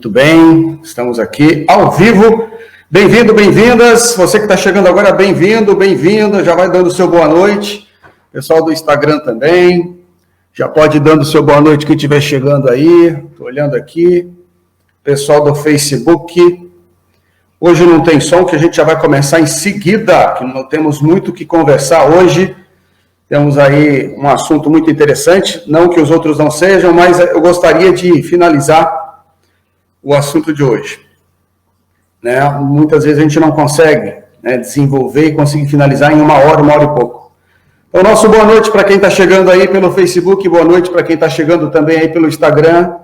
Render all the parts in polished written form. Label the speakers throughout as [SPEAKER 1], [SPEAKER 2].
[SPEAKER 1] Muito bem, estamos aqui ao vivo. Bem-vindo, bem-vindas. Você que está chegando agora, bem-vindo, bem-vinda. Já vai dando o seu boa noite. Pessoal do Instagram também. Já pode ir dando o seu boa noite quem estiver chegando aí. Estou olhando aqui. Pessoal do Facebook. Hoje não tem som, que a gente já vai começar em seguida, que não temos muito o que conversar hoje. Temos aí um assunto muito interessante, não que os outros não sejam, mas eu gostaria de finalizar o assunto de hoje. Né? Muitas vezes a gente não consegue desenvolver e conseguir finalizar em uma hora e pouco. Então, nosso boa noite para quem está chegando aí pelo Facebook, boa noite para quem está chegando também aí pelo Instagram.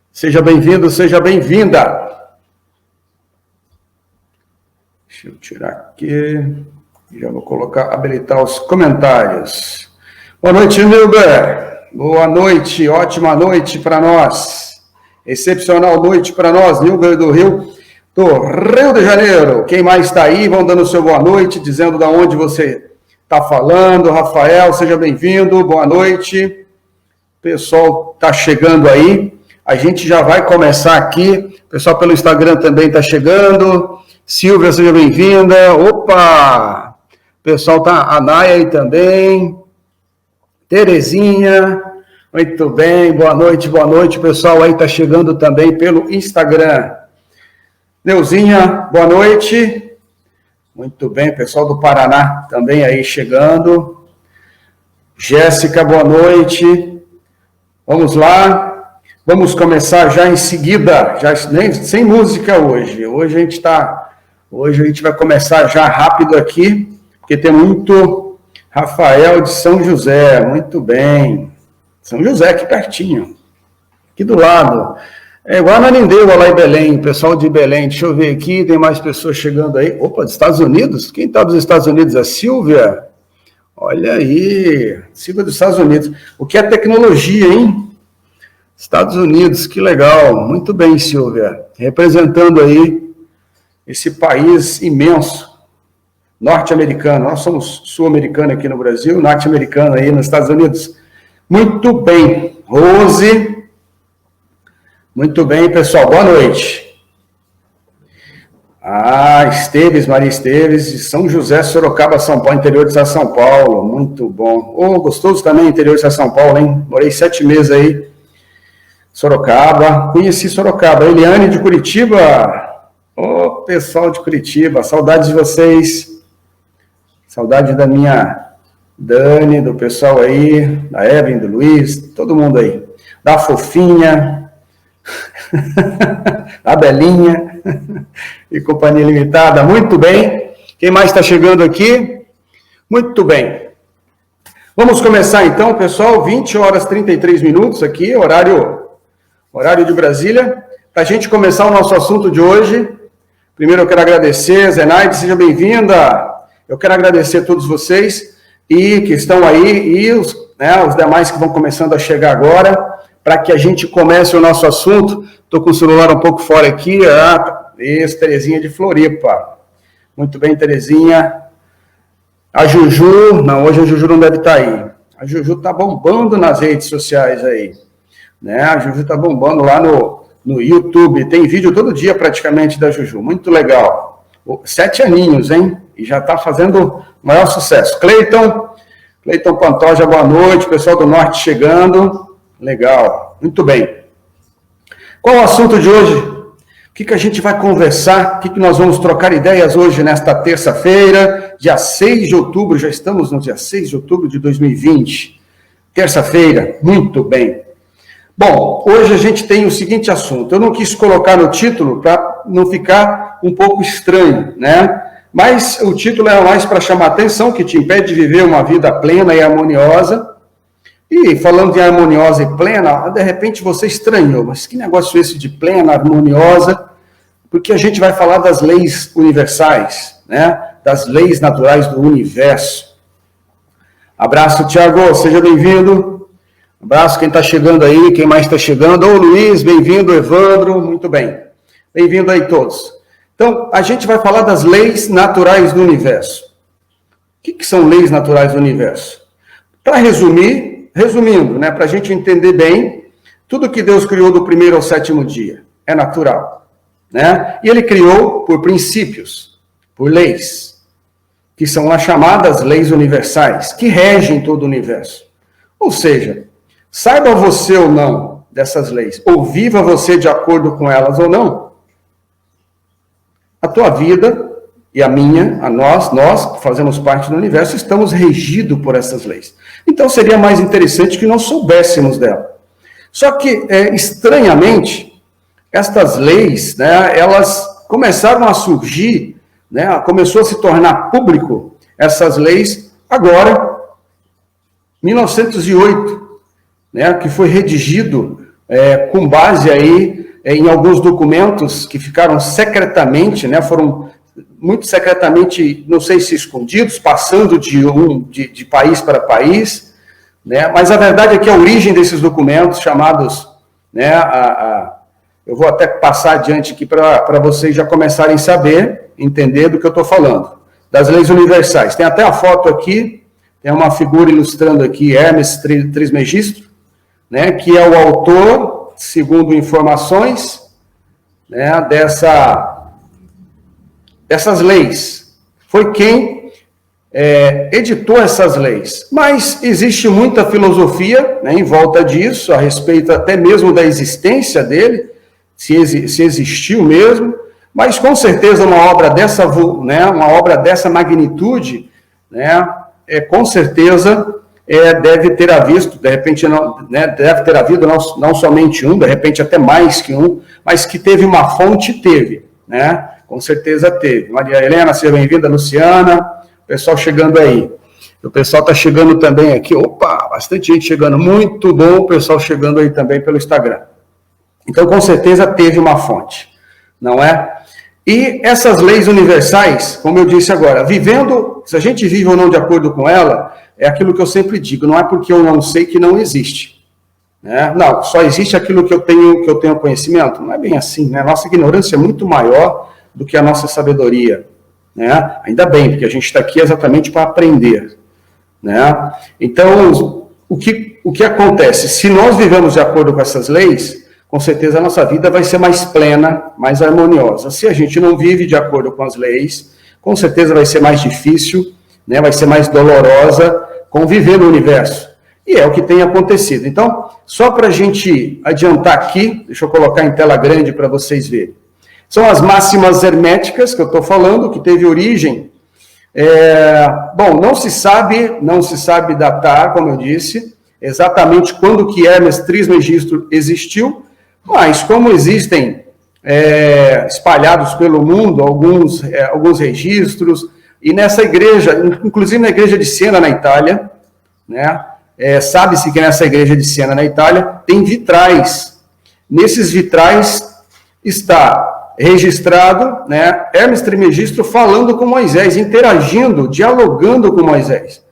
[SPEAKER 1] Seja bem-vindo, seja bem-vinda. Deixa eu tirar aqui, já vou habilitar os comentários. Boa noite, Nilber. Boa noite, ótima noite para nós. Excepcional noite para nós, Nilber do Rio de Janeiro. Quem mais está aí? Vão dando o seu boa noite, dizendo de onde você está falando. Rafael, seja bem-vindo, boa noite. O pessoal está chegando aí. A gente já vai começar aqui. O pessoal pelo Instagram também está chegando. Silvia, seja bem-vinda. Opa! O pessoal tá, a Naya aí também. Terezinha, muito bem. Boa noite. O pessoal aí tá chegando também pelo Instagram. Neuzinha, boa noite. Muito bem, pessoal do Paraná também aí chegando. Jéssica, boa noite. Vamos lá. Vamos começar já em seguida, sem música hoje. Hoje a gente vai começar já rápido aqui, porque tem muito Rafael de São José, muito bem. São José, aqui pertinho, aqui do lado. É igual a Nanindeua lá em Belém, pessoal de Belém. Deixa eu ver aqui, tem mais pessoas chegando aí. Opa, dos Estados Unidos? Quem está dos Estados Unidos? A Silvia? Olha aí, Silvia dos Estados Unidos. O que é tecnologia, hein? Estados Unidos, que legal. Muito bem, Silvia. Representando aí esse país imenso, norte-americano. Nós somos sul-americano aqui no Brasil, norte-americano aí nos Estados Unidos. Muito bem. Rose. Muito bem, pessoal. Boa noite. Maria Esteves, de São José, Sorocaba, São Paulo, interior de São Paulo. Muito bom. Gostoso também, interior de São Paulo, hein? Morei 7 meses aí. Sorocaba, conheci Sorocaba. Eliane de Curitiba. Pessoal de Curitiba, saudades de vocês. Saudade da minha Dani, do pessoal aí, da Evelyn, do Luiz, todo mundo aí. Da Fofinha, da Belinha e Companhia Limitada. Muito bem. Quem mais está chegando aqui? Muito bem. Vamos começar então, pessoal. 20 horas e 33 minutos aqui, horário de Brasília. Para a gente começar o nosso assunto de hoje, primeiro eu quero agradecer, Zenaide, seja bem-vinda. Eu quero agradecer a todos vocês que estão aí e os demais que vão começando a chegar agora, para que a gente comece o nosso assunto. Estou com o celular um pouco fora aqui. Isso, Terezinha de Floripa. Muito bem, Terezinha. A Juju, não, hoje a Juju não deve estar aí. A Juju está bombando nas redes sociais aí. Né? A Juju está bombando lá no YouTube, tem vídeo todo dia praticamente da Juju, muito legal. 7 aninhos, hein? E já está fazendo maior sucesso. Cleiton Pantoja, boa noite, pessoal do Norte chegando, legal, muito bem. Qual o assunto de hoje? O que a gente vai conversar? O que nós vamos trocar ideias hoje, nesta terça-feira, dia 6 de outubro, já estamos no dia 6 de outubro de 2020, terça-feira, muito bem. Bom, hoje a gente tem o seguinte assunto. Eu não quis colocar no título para não ficar um pouco estranho, né? Mas o título é mais para chamar atenção, que te impede de viver uma vida plena e harmoniosa. E falando de harmoniosa e plena, de repente você estranhou, mas que negócio é esse de plena, harmoniosa? Porque a gente vai falar das leis universais, né? Das leis naturais do universo. Abraço, Tiago, seja bem-vindo. Abraço quem está chegando aí, quem mais está chegando. Luiz, bem-vindo, Evandro, muito bem. Bem-vindo aí todos. Então, a gente vai falar das leis naturais do universo. O que são leis naturais do universo? Para resumindo, né, para a gente entender bem, tudo que Deus criou do primeiro ao sétimo dia. é natural, né? E ele criou por princípios, por leis, que são as chamadas leis universais, que regem todo o universo. Ou seja, saiba você ou não dessas leis, ou viva você de acordo com elas ou não, a tua vida e a minha, a nós que fazemos parte do universo, estamos regidos por essas leis. Então seria mais interessante que nós soubéssemos dela. Só que, estranhamente, estas leis, né, elas começaram a surgir, né, começou a se tornar público essas leis agora, 1908, né, que foi redigido com base aí em alguns documentos que ficaram secretamente, né, foram muito secretamente, não sei se escondidos, passando de país para país, né, mas a verdade é que a origem desses documentos, chamados, né, eu vou até passar adiante aqui para vocês já começarem a saber, entender do que eu estou falando, das leis universais. Tem até a foto aqui, tem uma figura ilustrando aqui Hermes Trismegisto, né, que é o autor, segundo informações, né, dessas leis. Foi quem editou essas leis. Mas existe muita filosofia, né, em volta disso, a respeito até mesmo da existência dele, se existiu mesmo, mas com certeza uma obra dessa magnitude, né, com certeza deve ter havido, de repente deve ter havido não somente um, de repente até mais que um, mas que teve uma fonte, teve, né? Com certeza teve. Maria Helena, seja bem-vinda, Luciana, o pessoal chegando aí. O pessoal está chegando também aqui, opa, bastante gente chegando, muito bom o pessoal chegando aí também pelo Instagram. Então, com certeza teve uma fonte, não é? E essas leis universais, como eu disse agora, se a gente vive ou não de acordo com ela, é aquilo que eu sempre digo, não é porque eu não sei que não existe. Né? Não, só existe aquilo que eu tenho conhecimento. Não é bem assim, né? Nossa ignorância é muito maior do que a nossa sabedoria. Né? Ainda bem, porque a gente está aqui exatamente para aprender. Né? Então, o que acontece? Se nós vivemos de acordo com essas leis, com certeza a nossa vida vai ser mais plena, mais harmoniosa. Se a gente não vive de acordo com as leis, com certeza vai ser mais difícil, né, vai ser mais dolorosa conviver no universo. E é o que tem acontecido. Então, só para a gente adiantar aqui, deixa eu colocar em tela grande para vocês verem. São as máximas herméticas que eu estou falando, que teve origem. Bom, não se sabe datar, como eu disse, exatamente quando que Hermes Trismegisto existiu, mas como existem espalhados pelo mundo alguns registros, e nessa igreja, inclusive na igreja de Siena, na Itália, né, sabe-se que nessa igreja de Siena, na Itália, tem vitrais. Nesses vitrais está registrado, né, Hermes Trismegisto falando com Moisés, interagindo, dialogando com Moisés.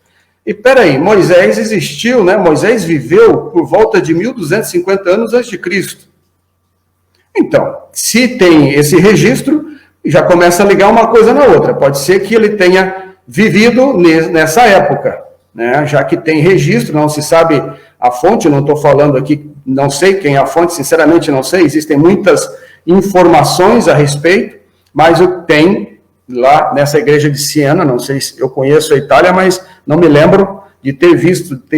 [SPEAKER 1] E peraí, Moisés existiu, né? Moisés viveu por volta de 1250 anos antes de Cristo. Então, se tem esse registro, já começa a ligar uma coisa na outra. Pode ser que ele tenha vivido nessa época, né? Já que tem registro, não se sabe a fonte, não estou falando aqui, não sei quem é a fonte, sinceramente não sei, existem muitas informações a respeito, mas tem lá nessa igreja de Siena, não sei se eu conheço a Itália, mas não me lembro de ter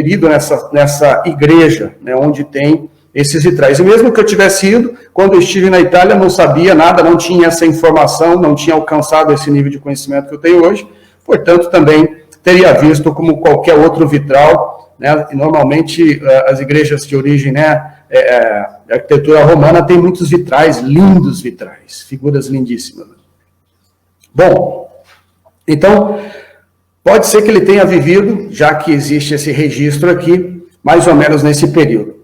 [SPEAKER 1] ido nessa igreja, né, onde tem esses vitrais. E mesmo que eu tivesse ido, quando eu estive na Itália, não sabia nada, não tinha essa informação, não tinha alcançado esse nível de conhecimento que eu tenho hoje, portanto, também teria visto como qualquer outro vitral, né, e normalmente as igrejas de origem, né, a arquitetura romana tem muitos vitrais, lindos vitrais, figuras lindíssimas. Bom, então, pode ser que ele tenha vivido, já que existe esse registro aqui, mais ou menos nesse período.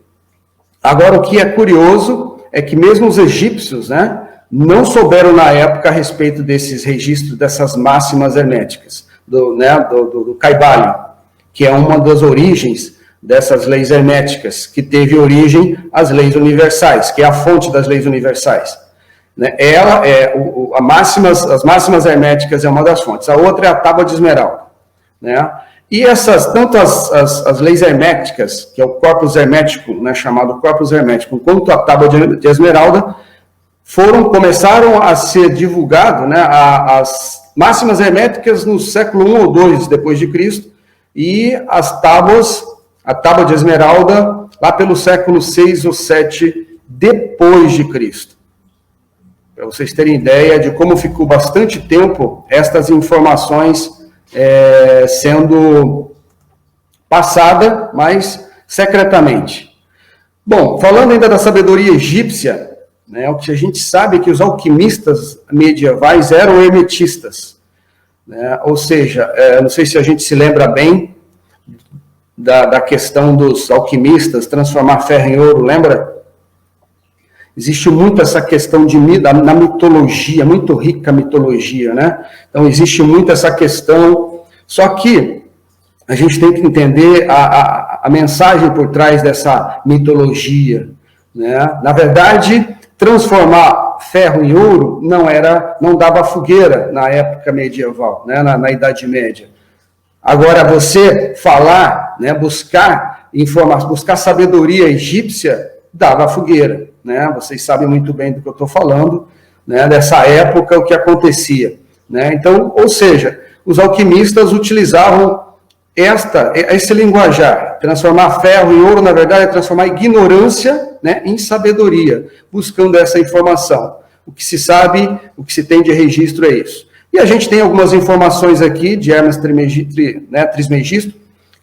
[SPEAKER 1] Agora, o que é curioso é que mesmo os egípcios, né, não souberam na época a respeito desses registros, dessas máximas herméticas, do Caibalion, que é uma das origens dessas leis herméticas, que teve origem às leis universais, que é a fonte das leis universais. Ela as máximas herméticas é uma das fontes, a outra é a tábua de esmeralda, né? E tanto as leis herméticas, que é o corpus hermético, né, chamado corpus hermético, quanto a tábua de esmeralda, começaram a ser divulgados, né, as máximas herméticas no século I ou II depois de Cristo, e as tábuas, a tábua de esmeralda, lá pelo século VI ou VII depois de Cristo. Para vocês terem ideia de como ficou bastante tempo estas informações sendo passada, mas secretamente. Bom, falando ainda da sabedoria egípcia, né, o que a gente sabe é que os alquimistas medievais eram hermetistas, né, ou seja, não sei se a gente se lembra bem da questão dos alquimistas, transformar ferro em ouro, lembra? Existe muito essa questão na mitologia, muito rica a mitologia, né? Então, existe muito essa questão, só que a gente tem que entender a mensagem por trás dessa mitologia, né? Na verdade, transformar ferro em ouro não dava fogueira na época medieval, né? na Idade Média. Agora, você falar, né, buscar informação, buscar sabedoria egípcia, dava fogueira, né? Vocês sabem muito bem do que eu estou falando, né? Dessa época, o que acontecia, né? Então, ou seja, os alquimistas utilizavam esse linguajar, transformar ferro em ouro, na verdade, é transformar ignorância, né, em sabedoria, buscando essa informação. O que se sabe, o que se tem de registro é isso. E a gente tem algumas informações aqui de Hermes Trismegisto,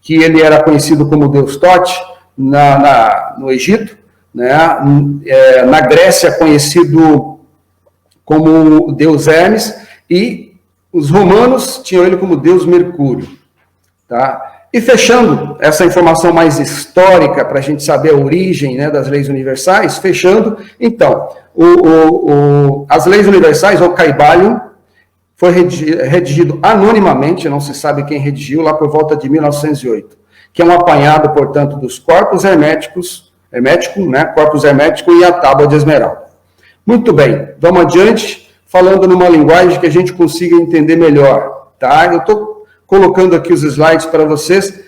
[SPEAKER 1] que ele era conhecido como Deus Tote no Egito, né? Na Grécia conhecido como Deus Hermes, e os romanos tinham ele como Deus Mercúrio. Tá? E fechando essa informação mais histórica, para a gente saber a origem, né, das leis universais, fechando, então, as leis universais, ou Caibalion, foi redigido anonimamente, não se sabe quem redigiu, lá por volta de 1908, que é um apanhado, portanto, dos corpos herméticos, né, corpus hermético e a tábua de esmeralda. Muito bem, vamos adiante, falando numa linguagem que a gente consiga entender melhor, tá? Eu estou colocando aqui os slides para vocês,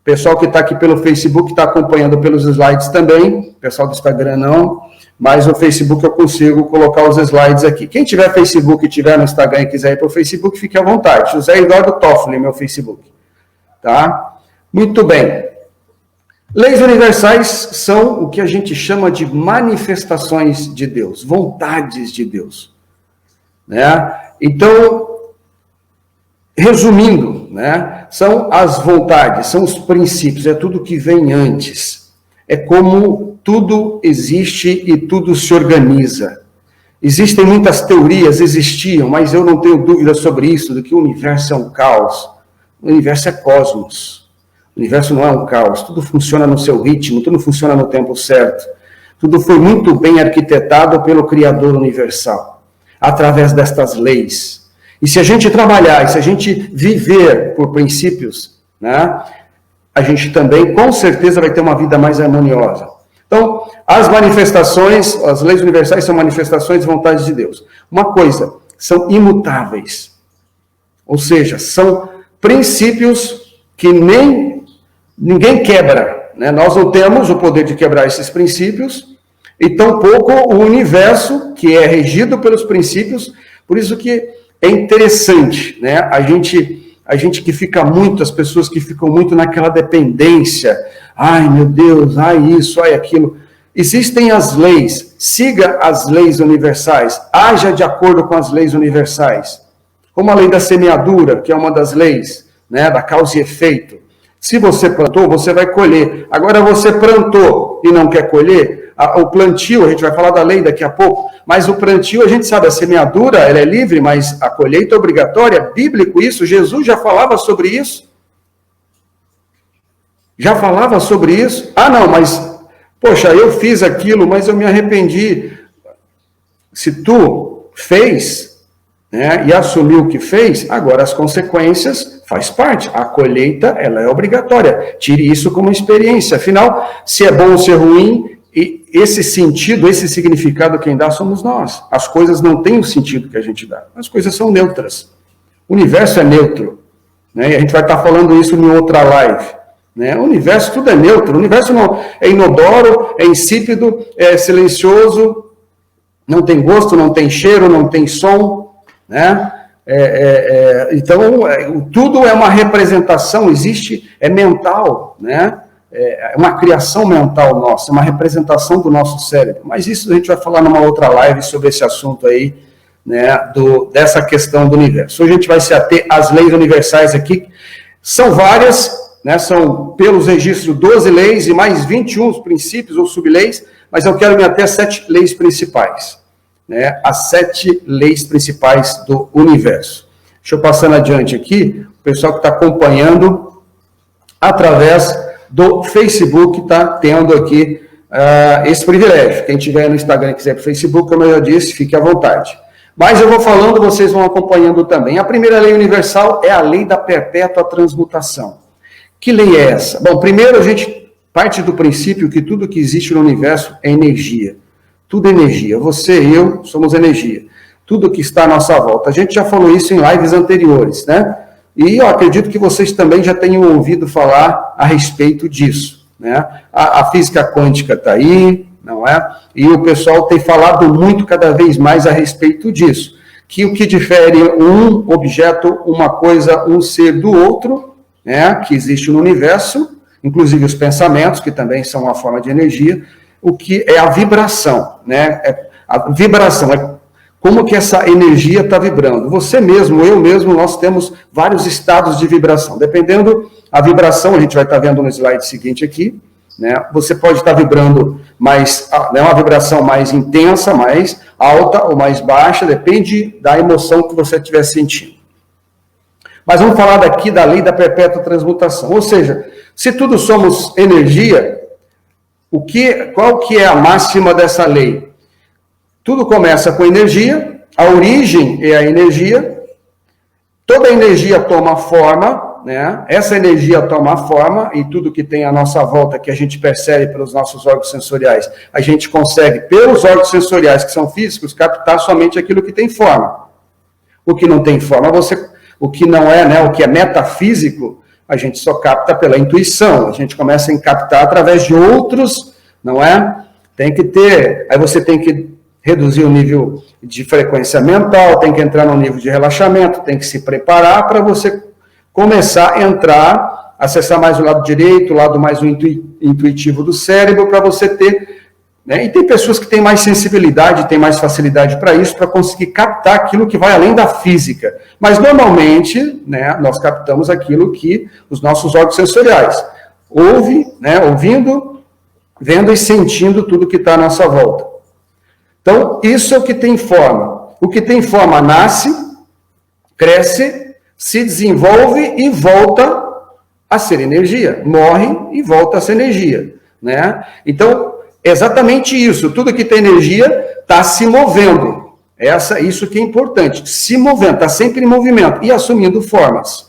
[SPEAKER 1] pessoal que está aqui pelo Facebook está acompanhando pelos slides também, pessoal do Instagram não, mas no Facebook eu consigo colocar os slides aqui. Quem tiver Facebook e tiver no Instagram e quiser ir para o Facebook, fique à vontade. José Eduardo Toffoli, meu Facebook. Tá? Muito bem. Leis universais são o que a gente chama de manifestações de Deus, vontades de Deus. Né? Então, resumindo, né, são as vontades, são os princípios, é tudo que vem antes. É como tudo existe e tudo se organiza. Existem muitas teorias, existiam, mas eu não tenho dúvida sobre isso, de que o universo é um caos. O universo é cosmos. O universo não é um caos, tudo funciona no seu ritmo, tudo funciona no tempo certo. Tudo foi muito bem arquitetado pelo Criador universal, através destas leis. E se a gente trabalhar, e se a gente viver por princípios, né, a gente também, com certeza, vai ter uma vida mais harmoniosa. Então, as manifestações, as leis universais são manifestações de vontade de Deus. Uma coisa, são imutáveis. Ou seja, são princípios que ninguém quebra. Né? Nós não temos o poder de quebrar esses princípios, e tampouco o universo, que é regido pelos princípios, por isso que é interessante, né? A gente que fica muito, as pessoas que ficam muito naquela dependência, ai meu Deus, ai isso, ai aquilo. Existem as leis, siga as leis universais, haja de acordo com as leis universais. Como a lei da semeadura, que é uma das leis, né, da causa e efeito. Se você plantou, você vai colher. Agora você plantou e não quer colher, o plantio, a gente vai falar da lei daqui a pouco, mas o plantio, a gente sabe, a semeadura, ela é livre, mas a colheita é obrigatória, é bíblico isso, Jesus já falava sobre isso. Já falava sobre isso. Ah, não, mas, poxa, eu fiz aquilo, mas eu me arrependi. Se tu fez, né, e assumiu o que fez, agora as consequências faz parte. A colheita, ela é obrigatória. Tire isso como experiência. Afinal, se é bom ou se é ruim, e esse sentido, esse significado quem dá somos nós. As coisas não têm o sentido que a gente dá. As coisas são neutras. O universo é neutro. Né? E a gente vai estar falando isso em outra live. Né? O universo, tudo é neutro. O universo não é inodoro, é insípido, é silencioso. Não tem gosto, não tem cheiro, não tem som, né? Então, tudo é uma representação, é mental, né? É uma criação mental nossa, uma representação do nosso cérebro. Mas isso a gente vai falar numa outra live sobre esse assunto aí, né? Dessa questão do universo. Hoje a gente vai se ater às leis universais aqui. São várias, né? São, pelos registros, 12 leis e mais 21 princípios ou subleis, mas eu quero me ater às 7 leis principais, né? As 7 leis principais do universo. Deixa eu passando adiante aqui, o pessoal que está acompanhando através do Facebook está tendo aqui esse privilégio. Quem tiver no Instagram e quiser para o Facebook, como eu já disse, fique à vontade. Mas eu vou falando, vocês vão acompanhando também. A primeira lei universal é a lei da perpétua transmutação. Que lei é essa? Bom, primeiro a gente parte do princípio que tudo que existe no universo é energia. Tudo é energia. Você e eu somos energia. Tudo que está à nossa volta. A gente já falou isso em lives anteriores, né? E eu acredito que vocês também já tenham ouvido falar a respeito disso, né? A física quântica está aí, não é? E o pessoal tem falado muito, cada vez mais, a respeito disso. Que o que difere um objeto, uma coisa, um ser do outro, né? Que existe no universo, inclusive os pensamentos, que também são uma forma de energia, o que é a vibração, né? A vibração é como que essa energia está vibrando. Você mesmo, eu mesmo, nós temos vários estados de vibração. Dependendo da vibração, a gente vai estar vendo no slide seguinte aqui, né? Você pode estar vibrando mais, né, uma vibração mais intensa, mais alta ou mais baixa, depende da emoção que você estiver sentindo. Mas vamos falar daqui da lei da perpétua transmutação. Ou seja, se tudo somos energia, qual que é a máxima dessa lei? Tudo começa com energia, a origem é a energia, toda energia toma forma, né? Essa energia toma forma, e tudo que tem à nossa volta, que a gente percebe pelos nossos órgãos sensoriais, a gente consegue, pelos órgãos sensoriais que são físicos, captar somente aquilo que tem forma. O que não tem forma, o que não é, né? O que é metafísico, a gente só capta pela intuição, a gente começa a captar através de outros, não é? Tem que ter, aí você tem que reduzir o nível de frequência mental, tem que entrar no nível de relaxamento, tem que se preparar para você começar a entrar, acessar mais o lado direito, o lado mais intuitivo do cérebro, para você ter, né? E tem pessoas que têm mais sensibilidade, têm mais facilidade para isso, para conseguir captar aquilo que vai além da física. Mas, normalmente, né, nós captamos aquilo que os nossos órgãos sensoriais ouvindo, vendo e sentindo tudo que está à nossa volta. Então, isso é o que tem forma. O que tem forma nasce, cresce, se desenvolve e volta a ser energia. Morre e volta a ser energia, né? Então, exatamente isso. Tudo que tem energia está se movendo. Isso que é importante. Se movendo, está sempre em movimento e assumindo formas.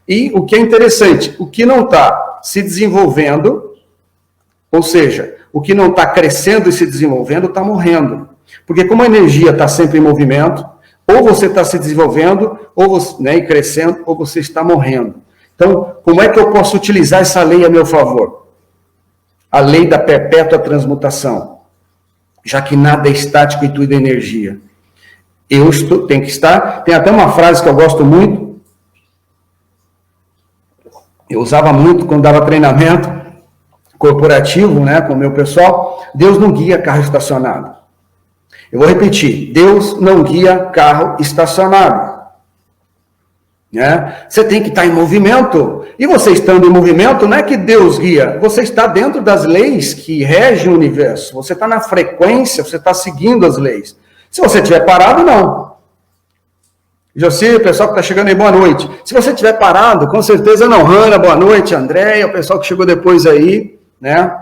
[SPEAKER 1] E o que é interessante, o que não está se desenvolvendo, ou seja, o que não está crescendo e se desenvolvendo está morrendo. Porque como a energia está sempre em movimento, ou você está se desenvolvendo, ou você, né, e crescendo, ou você está morrendo. Então, como é que eu posso utilizar essa lei a meu favor? A lei da perpétua transmutação. Já que nada é estático e tudo é energia. Tem que estar... Tem até uma frase que eu gosto muito. Eu usava muito quando dava treinamento corporativo, né, com o meu pessoal. Deus não guia carro estacionado. Eu vou repetir, Deus não guia carro estacionado. Né? Você tem que estar em movimento, e você estando em movimento, não é que Deus guia, você está dentro das leis que regem o universo, você está na frequência, você está seguindo as leis. Se você estiver parado, não. Josi, o pessoal que está chegando aí, boa noite. Se você estiver parado, com certeza não. Hanna, boa noite. Andréia, o pessoal que chegou depois aí, né?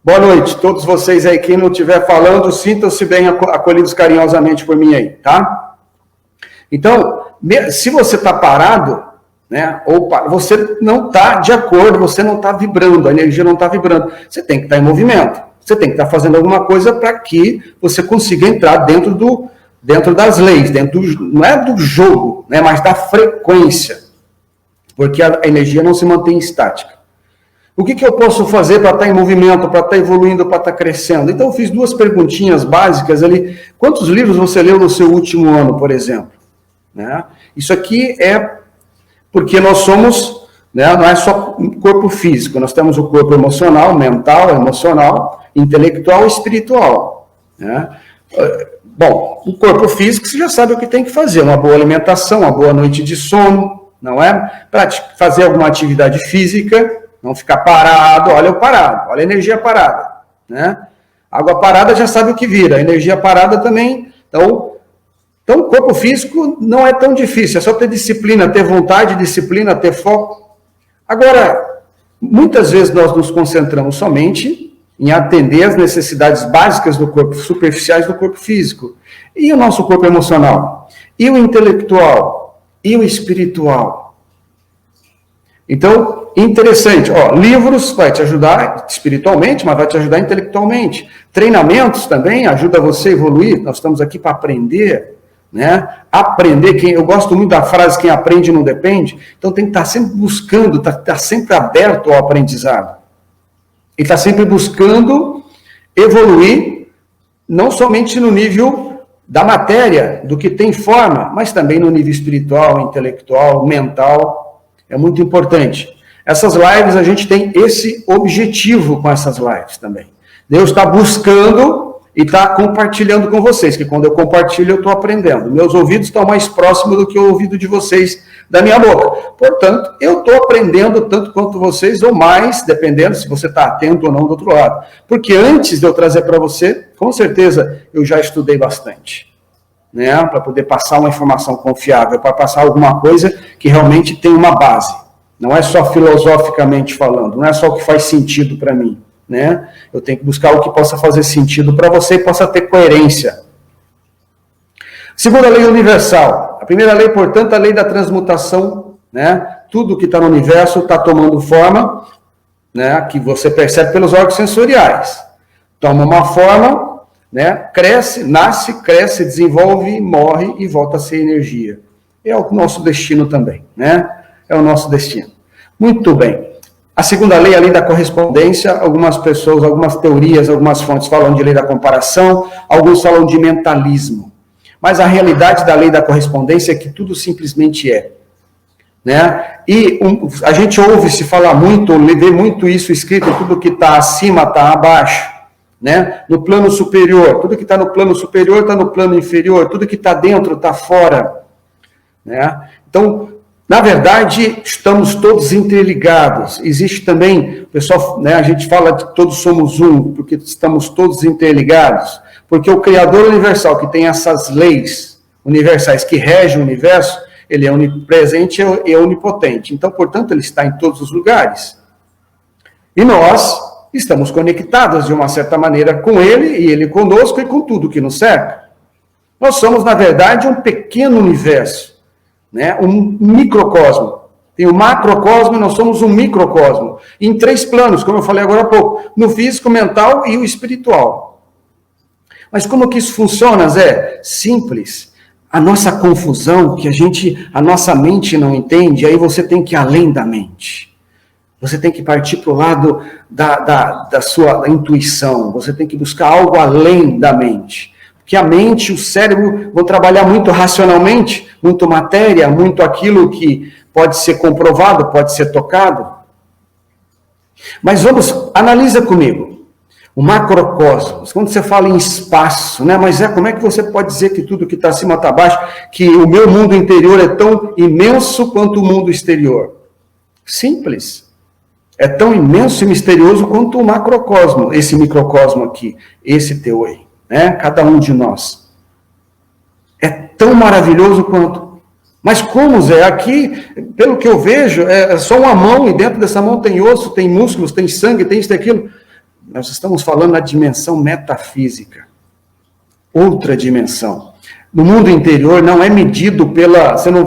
[SPEAKER 1] Boa noite. Todos vocês aí, quem não estiver falando, sintam-se bem acolhidos carinhosamente por mim aí, tá? Então, se você está parado, né? Ou você não está de acordo, você não está vibrando, a energia não está vibrando. Você tem que estar em movimento. Você tem que estar fazendo alguma coisa para que você consiga entrar dentro das leis, não é do jogo, né, mas da frequência, porque a energia não se mantém estática. O que eu posso fazer para estar em movimento, para estar evoluindo, para estar crescendo? Então, eu fiz 2 perguntinhas básicas ali. Quantos livros você leu no seu último ano, por exemplo? Né? Isso aqui é porque nós somos, né, não é só um corpo físico, nós temos o corpo emocional, mental, emocional, intelectual e espiritual. Né? Bom, o corpo físico, você já sabe o que tem que fazer, uma boa alimentação, uma boa noite de sono, não é? Para fazer alguma atividade física, não ficar parado, olha o parado, olha a energia parada, né? Água parada já sabe o que vira, energia parada também, então o corpo físico não é tão difícil, é só ter disciplina, ter vontade, disciplina, ter foco. Agora, muitas vezes nós nos concentramos somente em atender as necessidades básicas do corpo, superficiais do corpo físico. E o nosso corpo emocional? E o intelectual? E o espiritual? Então, interessante, livros vai te ajudar espiritualmente, mas vai te ajudar intelectualmente. Treinamentos também ajuda você a evoluir, nós estamos aqui para aprender, né? Aprender, eu gosto muito da frase, quem aprende não depende, então tem que estar sempre buscando, estar sempre aberto ao aprendizado. E estar sempre buscando evoluir, não somente no nível da matéria, do que tem forma, mas também no nível espiritual, intelectual, mental. É muito importante. Essas lives, a gente tem esse objetivo com essas lives também. Deus está buscando e está compartilhando com vocês, que quando eu compartilho, eu estou aprendendo. Meus ouvidos estão mais próximos do que o ouvido de vocês da minha boca. Portanto, eu estou aprendendo tanto quanto vocês, ou mais, dependendo se você está atento ou não do outro lado. Porque antes de eu trazer para você, com certeza, eu já estudei bastante. Né, para poder passar uma informação confiável, para passar alguma coisa que realmente tem uma base. Não é só filosoficamente falando, não é só o que faz sentido para mim. Né? Eu tenho que buscar o que possa fazer sentido para você e possa ter coerência. Segunda lei universal. A primeira lei, portanto, a lei da transmutação. Né? Tudo que está no universo está tomando forma, né, que você percebe pelos órgãos sensoriais. Toma uma forma, né? Cresce, nasce, cresce, desenvolve, morre e volta a ser energia. É o nosso destino também, né? É o nosso destino. Muito bem. A segunda lei, a lei da correspondência, algumas pessoas, algumas teorias, algumas fontes falam de lei da comparação, alguns falam de mentalismo. Mas a realidade da lei da correspondência é que tudo simplesmente é. Né? E a gente ouve se falar muito, vê muito isso escrito, tudo que está acima está abaixo. Né? No plano superior, tudo que está no plano superior está no plano inferior, tudo que está dentro está fora. Né? Então, na verdade, estamos todos interligados. Existe também, pessoal, né, a gente fala de todos somos um, porque estamos todos interligados, porque o Criador universal, que tem essas leis universais que regem o universo, ele é onipresente e é onipotente. Então, portanto, ele está em todos os lugares. E nós estamos conectados de uma certa maneira com ele, e ele conosco e com tudo que nos cerca. Nós somos, na verdade, um pequeno universo, né? Um microcosmo. Tem o macrocosmo e nós somos um microcosmo. Em 3 planos, como eu falei agora há pouco, no físico, mental e o espiritual. Mas como que isso funciona, Zé? Simples. A nossa confusão, que a nossa mente não entende, aí você tem que ir além da mente. Você tem que partir para o lado da sua intuição. Você tem que buscar algo além da mente. Porque a mente e o cérebro vão trabalhar muito racionalmente, muito matéria, muito aquilo que pode ser comprovado, pode ser tocado. Mas analisa comigo. O macrocosmos, quando você fala em espaço, né? Mas como é que você pode dizer que tudo que está acima está abaixo, que o meu mundo interior é tão imenso quanto o mundo exterior? Simples. É tão imenso e misterioso quanto o macrocosmo, esse microcosmo aqui, esse teu aí, né? Cada um de nós. É tão maravilhoso quanto. Mas como, Zé? Aqui, pelo que eu vejo, é só uma mão, e dentro dessa mão tem osso, tem músculos, tem sangue, tem isso e aquilo. Nós estamos falando na dimensão metafísica. Outra dimensão. No mundo interior não é medido você não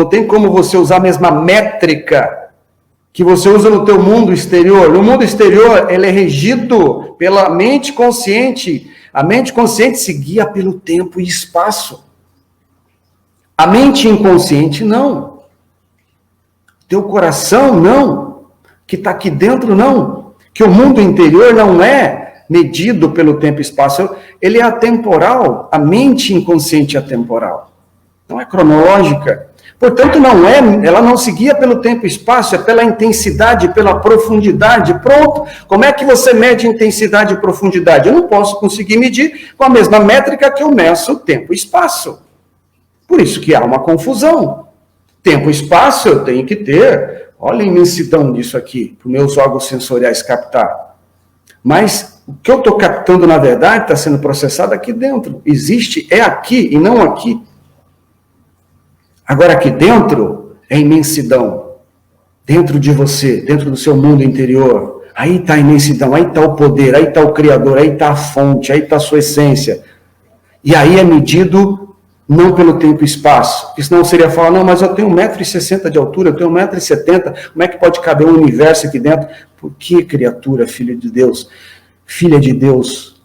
[SPEAKER 1] tem como você usar a mesma métrica que você usa no teu mundo exterior. No mundo exterior, ele é regido pela mente consciente. A mente consciente se guia pelo tempo e espaço. A mente inconsciente, não. Teu coração, não. que está aqui dentro, não. Que o mundo interior não é medido pelo tempo e espaço, ele é atemporal, a mente inconsciente é atemporal, não é cronológica. Portanto, ela não se guia pelo tempo e espaço, é pela intensidade, pela profundidade. Pronto. Como é que você mede intensidade e profundidade? Eu não posso conseguir medir com a mesma métrica que eu meço tempo e espaço. Por isso que há uma confusão. Tempo e espaço eu tenho que ter, olha a imensidão disso aqui, para os meus órgãos sensoriais captar. Mas o que eu estou captando, na verdade, está sendo processado aqui dentro. Existe, é aqui e não aqui. Agora, aqui dentro é imensidão. Dentro de você, dentro do seu mundo interior. Aí está a imensidão, aí está o poder, aí está o Criador, aí está a fonte, aí está a sua essência. E aí é medido não pelo tempo e espaço. Porque senão seria falar, não, mas eu tenho 1,60 m de altura, eu tenho 1,70 m, como é que pode caber um universo aqui dentro? Por que, criatura, filha de Deus? Filha de Deus,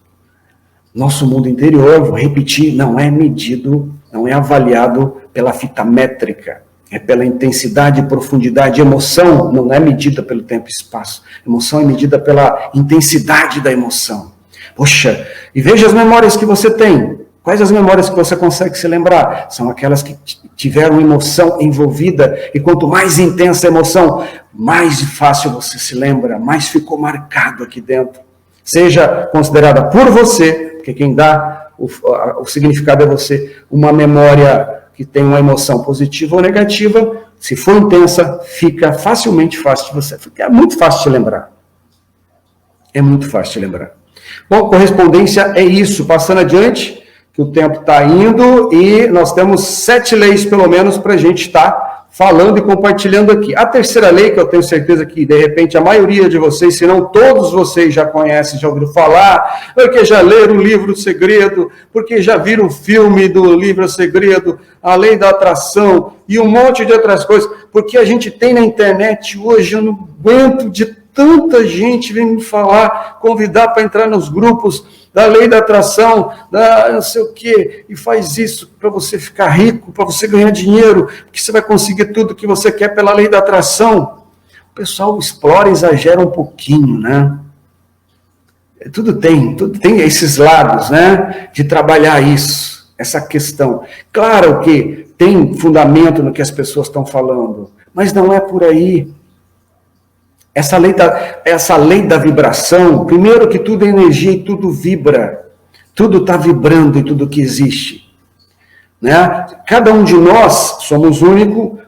[SPEAKER 1] nosso mundo interior, vou repetir, não é medido, não é avaliado pela fita métrica, é pela intensidade, profundidade. Emoção não é medida pelo tempo e espaço. Emoção é medida pela intensidade da emoção. Poxa, e veja as memórias que você tem. Quais as memórias que você consegue se lembrar? São aquelas que tiveram emoção envolvida, e quanto mais intensa a emoção, mais fácil você se lembra, mais ficou marcado aqui dentro. Seja considerada por você, porque quem dá o significado é você, uma memória que tem uma emoção positiva ou negativa, se for intensa, fica facilmente fácil de você. É muito fácil de lembrar. É muito fácil de lembrar. Bom, correspondência é isso. Passando adiante, que o tempo está indo e nós temos 7 leis, pelo menos, para a gente estar falando e compartilhando aqui. A terceira lei, que eu tenho certeza que, de repente, a maioria de vocês, se não todos vocês já conhecem, já ouviram falar, porque já leram o livro O Segredo, porque já viram o filme do livro O Segredo, a lei da atração e um monte de outras coisas, porque a gente tem na internet hoje, eu não aguento de tanta gente vem me falar, convidar para entrar nos grupos da lei da atração, da não sei o quê, e faz isso para você ficar rico, para você ganhar dinheiro, porque você vai conseguir tudo que você quer pela lei da atração. O pessoal explora, exagera um pouquinho, né? Tudo tem esses lados, né? De trabalhar isso, essa questão. Claro que tem fundamento no que as pessoas estão falando, mas não é por aí. Essa lei da vibração, primeiro que tudo é energia e tudo vibra. Tudo está vibrando em tudo que existe. Né? Cada um de nós somos único,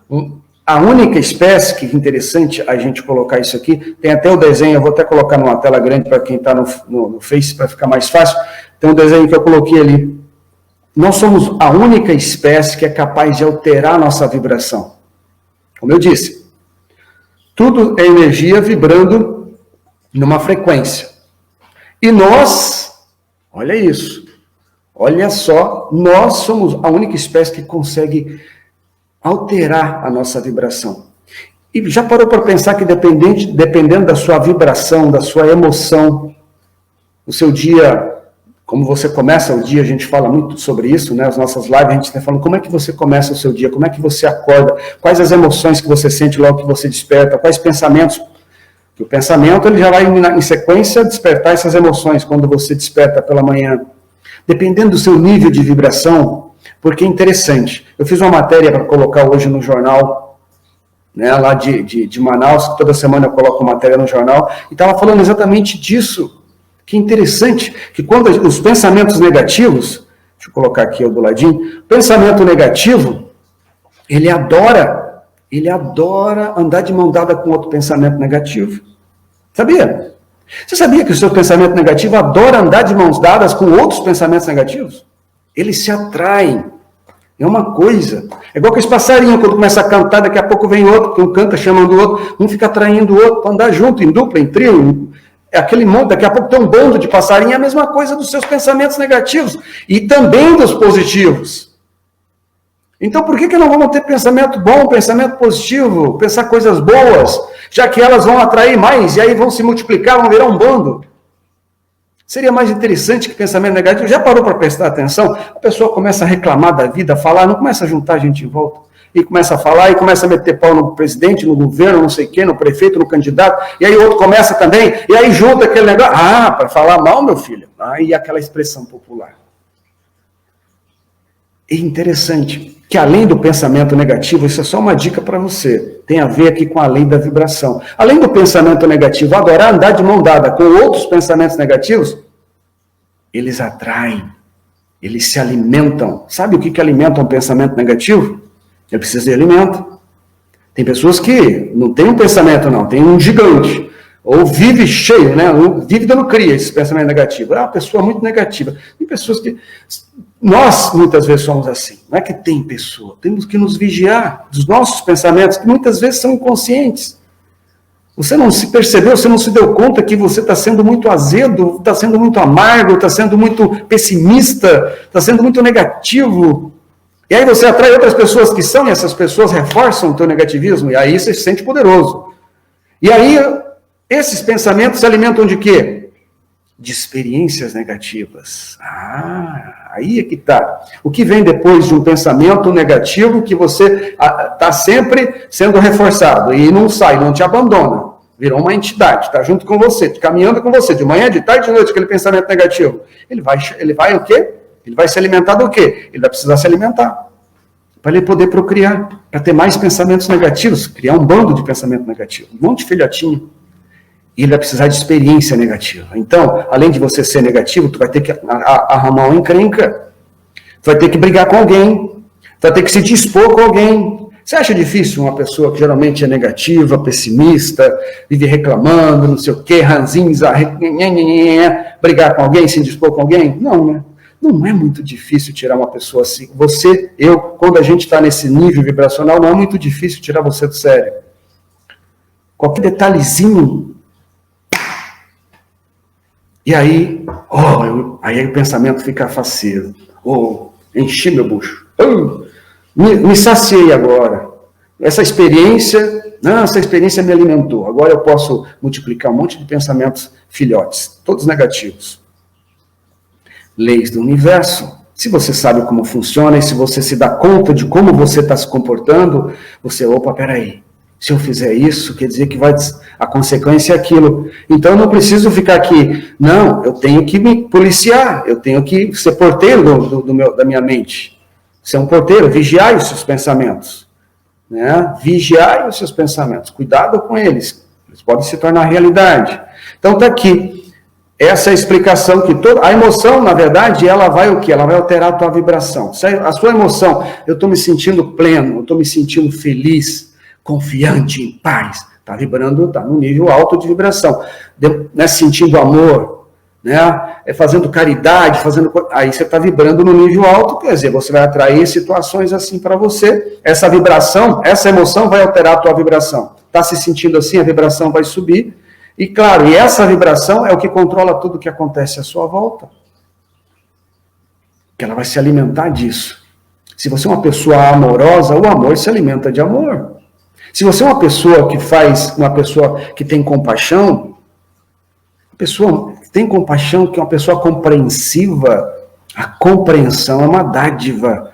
[SPEAKER 1] a única espécie, que interessante a gente colocar isso aqui, tem até o desenho, eu vou até colocar numa tela grande para quem está no Face, para ficar mais fácil, tem um desenho que eu coloquei ali. Nós somos a única espécie que é capaz de alterar a nossa vibração. Como eu disse, tudo é energia vibrando numa frequência. E nós, olha isso, olha só, nós somos a única espécie que consegue alterar a nossa vibração. E já parou para pensar que dependendo da sua vibração, da sua emoção, o seu dia, como você começa o dia, a gente fala muito sobre isso, né? As nossas lives, a gente está falando como é que você começa o seu dia, como é que você acorda, quais as emoções que você sente logo que você desperta, quais pensamentos. Porque o pensamento ele já vai em sequência despertar essas emoções quando você desperta pela manhã. Dependendo do seu nível de vibração, porque é interessante. Eu fiz uma matéria para colocar hoje no jornal, né, lá de Manaus, toda semana eu coloco matéria no jornal, e estava falando exatamente disso. Que interessante, que quando os pensamentos negativos, deixa eu colocar aqui do ladinho, pensamento negativo, ele adora andar de mão dada com outro pensamento negativo. Sabia? Você sabia que o seu pensamento negativo adora andar de mãos dadas com outros pensamentos negativos? Eles se atraem. É uma coisa. É igual que esse passarinho, quando começa a cantar, daqui a pouco vem outro, porque um canta chamando o outro, um fica atraindo o outro para andar junto, em dupla, em trio, aquele monte, daqui a pouco tem um bando de passarinho, é a mesma coisa dos seus pensamentos negativos e também dos positivos. Então, por que não vamos ter pensamento bom, pensamento positivo, pensar coisas boas, já que elas vão atrair mais e aí vão se multiplicar, vão virar um bando? Seria mais interessante que pensamento negativo. Já parou para prestar atenção? A pessoa começa a reclamar da vida, a falar, não começa a juntar a gente em volta. e começa a falar, e começa a meter pau no presidente, no governo, não sei quem, no prefeito, no candidato, e aí o outro começa também, e aí junta aquele negócio, para falar mal, meu filho, aí aquela expressão popular. É interessante que além do pensamento negativo, isso é só uma dica para você, tem a ver aqui com a lei da vibração. Além do pensamento negativo, adorar andar de mão dada com outros pensamentos negativos, eles atraem, eles se alimentam. Sabe o que alimenta um pensamento negativo? Ele precisa de alimento. Tem pessoas que não tem um pensamento não, tem um gigante, ou vive cheio, né? Vive dando cria esse pensamento negativo. É uma pessoa muito negativa. Tem pessoas que... Nós, muitas vezes, somos assim. Não é que tem pessoa. Temos que nos vigiar dos nossos pensamentos, que muitas vezes são inconscientes. Você não se percebeu, você não se deu conta que você está sendo muito azedo, está sendo muito amargo, está sendo muito pessimista, está sendo muito negativo. E aí você atrai outras pessoas que são, e essas pessoas reforçam o teu negativismo, e aí você se sente poderoso. E aí, esses pensamentos se alimentam de quê? De experiências negativas. Aí é que está. O que vem depois de um pensamento negativo que você está sempre sendo reforçado e não sai, não te abandona. Virou uma entidade, está junto com você, caminhando com você, de manhã, de tarde, de noite, aquele pensamento negativo. Ele vai o quê? Ele vai se alimentar do quê? Ele vai precisar se alimentar. Para ele poder procriar, para ter mais pensamentos negativos, criar um bando de pensamento negativo, um monte de filhotinho. E ele vai precisar de experiência negativa. Então, além de você ser negativo, tu vai ter que arrumar uma encrenca, tu vai ter que brigar com alguém, tu vai ter que se dispor com alguém. Você acha difícil uma pessoa que geralmente é negativa, pessimista, vive reclamando, não sei o quê, ranzinza, brigar com alguém, se dispor com alguém? Não, né? Não é muito difícil tirar uma pessoa assim. Você, eu, quando a gente está nesse nível vibracional, não é muito difícil tirar você do sério. Qualquer detalhezinho. E aí, aí o pensamento fica faceiro. Enchi meu bucho. Me saciei agora. Essa experiência me alimentou. Agora eu posso multiplicar um monte de pensamentos filhotes, todos negativos. Leis do universo. Se você sabe como funciona e se você se dá conta de como você está se comportando, você, peraí. Se eu fizer isso, quer dizer que a consequência é aquilo. Então, eu não preciso ficar aqui. Não, eu tenho que me policiar. Eu tenho que ser porteiro da minha mente. Ser um porteiro, vigiar os seus pensamentos. Né? Vigiar os seus pensamentos. Cuidado com eles. Eles podem se tornar realidade. Então, está aqui. Essa é a explicação que a emoção, na verdade, ela vai o quê? Ela vai alterar a tua vibração. A sua emoção, eu estou me sentindo pleno, eu estou me sentindo feliz, confiante, em paz, está vibrando, está no nível alto de vibração, né, sentindo amor, né, fazendo caridade, aí você está vibrando no nível alto, quer dizer, você vai atrair situações assim para você, essa vibração, essa emoção vai alterar a tua vibração, está se sentindo assim, a vibração vai subir, e claro, e essa vibração é o que controla tudo o que acontece à sua volta, que ela vai se alimentar disso. Se você é uma pessoa amorosa, o amor se alimenta de amor. Se você é uma pessoa que tem compaixão, que é uma pessoa compreensiva, a compreensão é uma dádiva.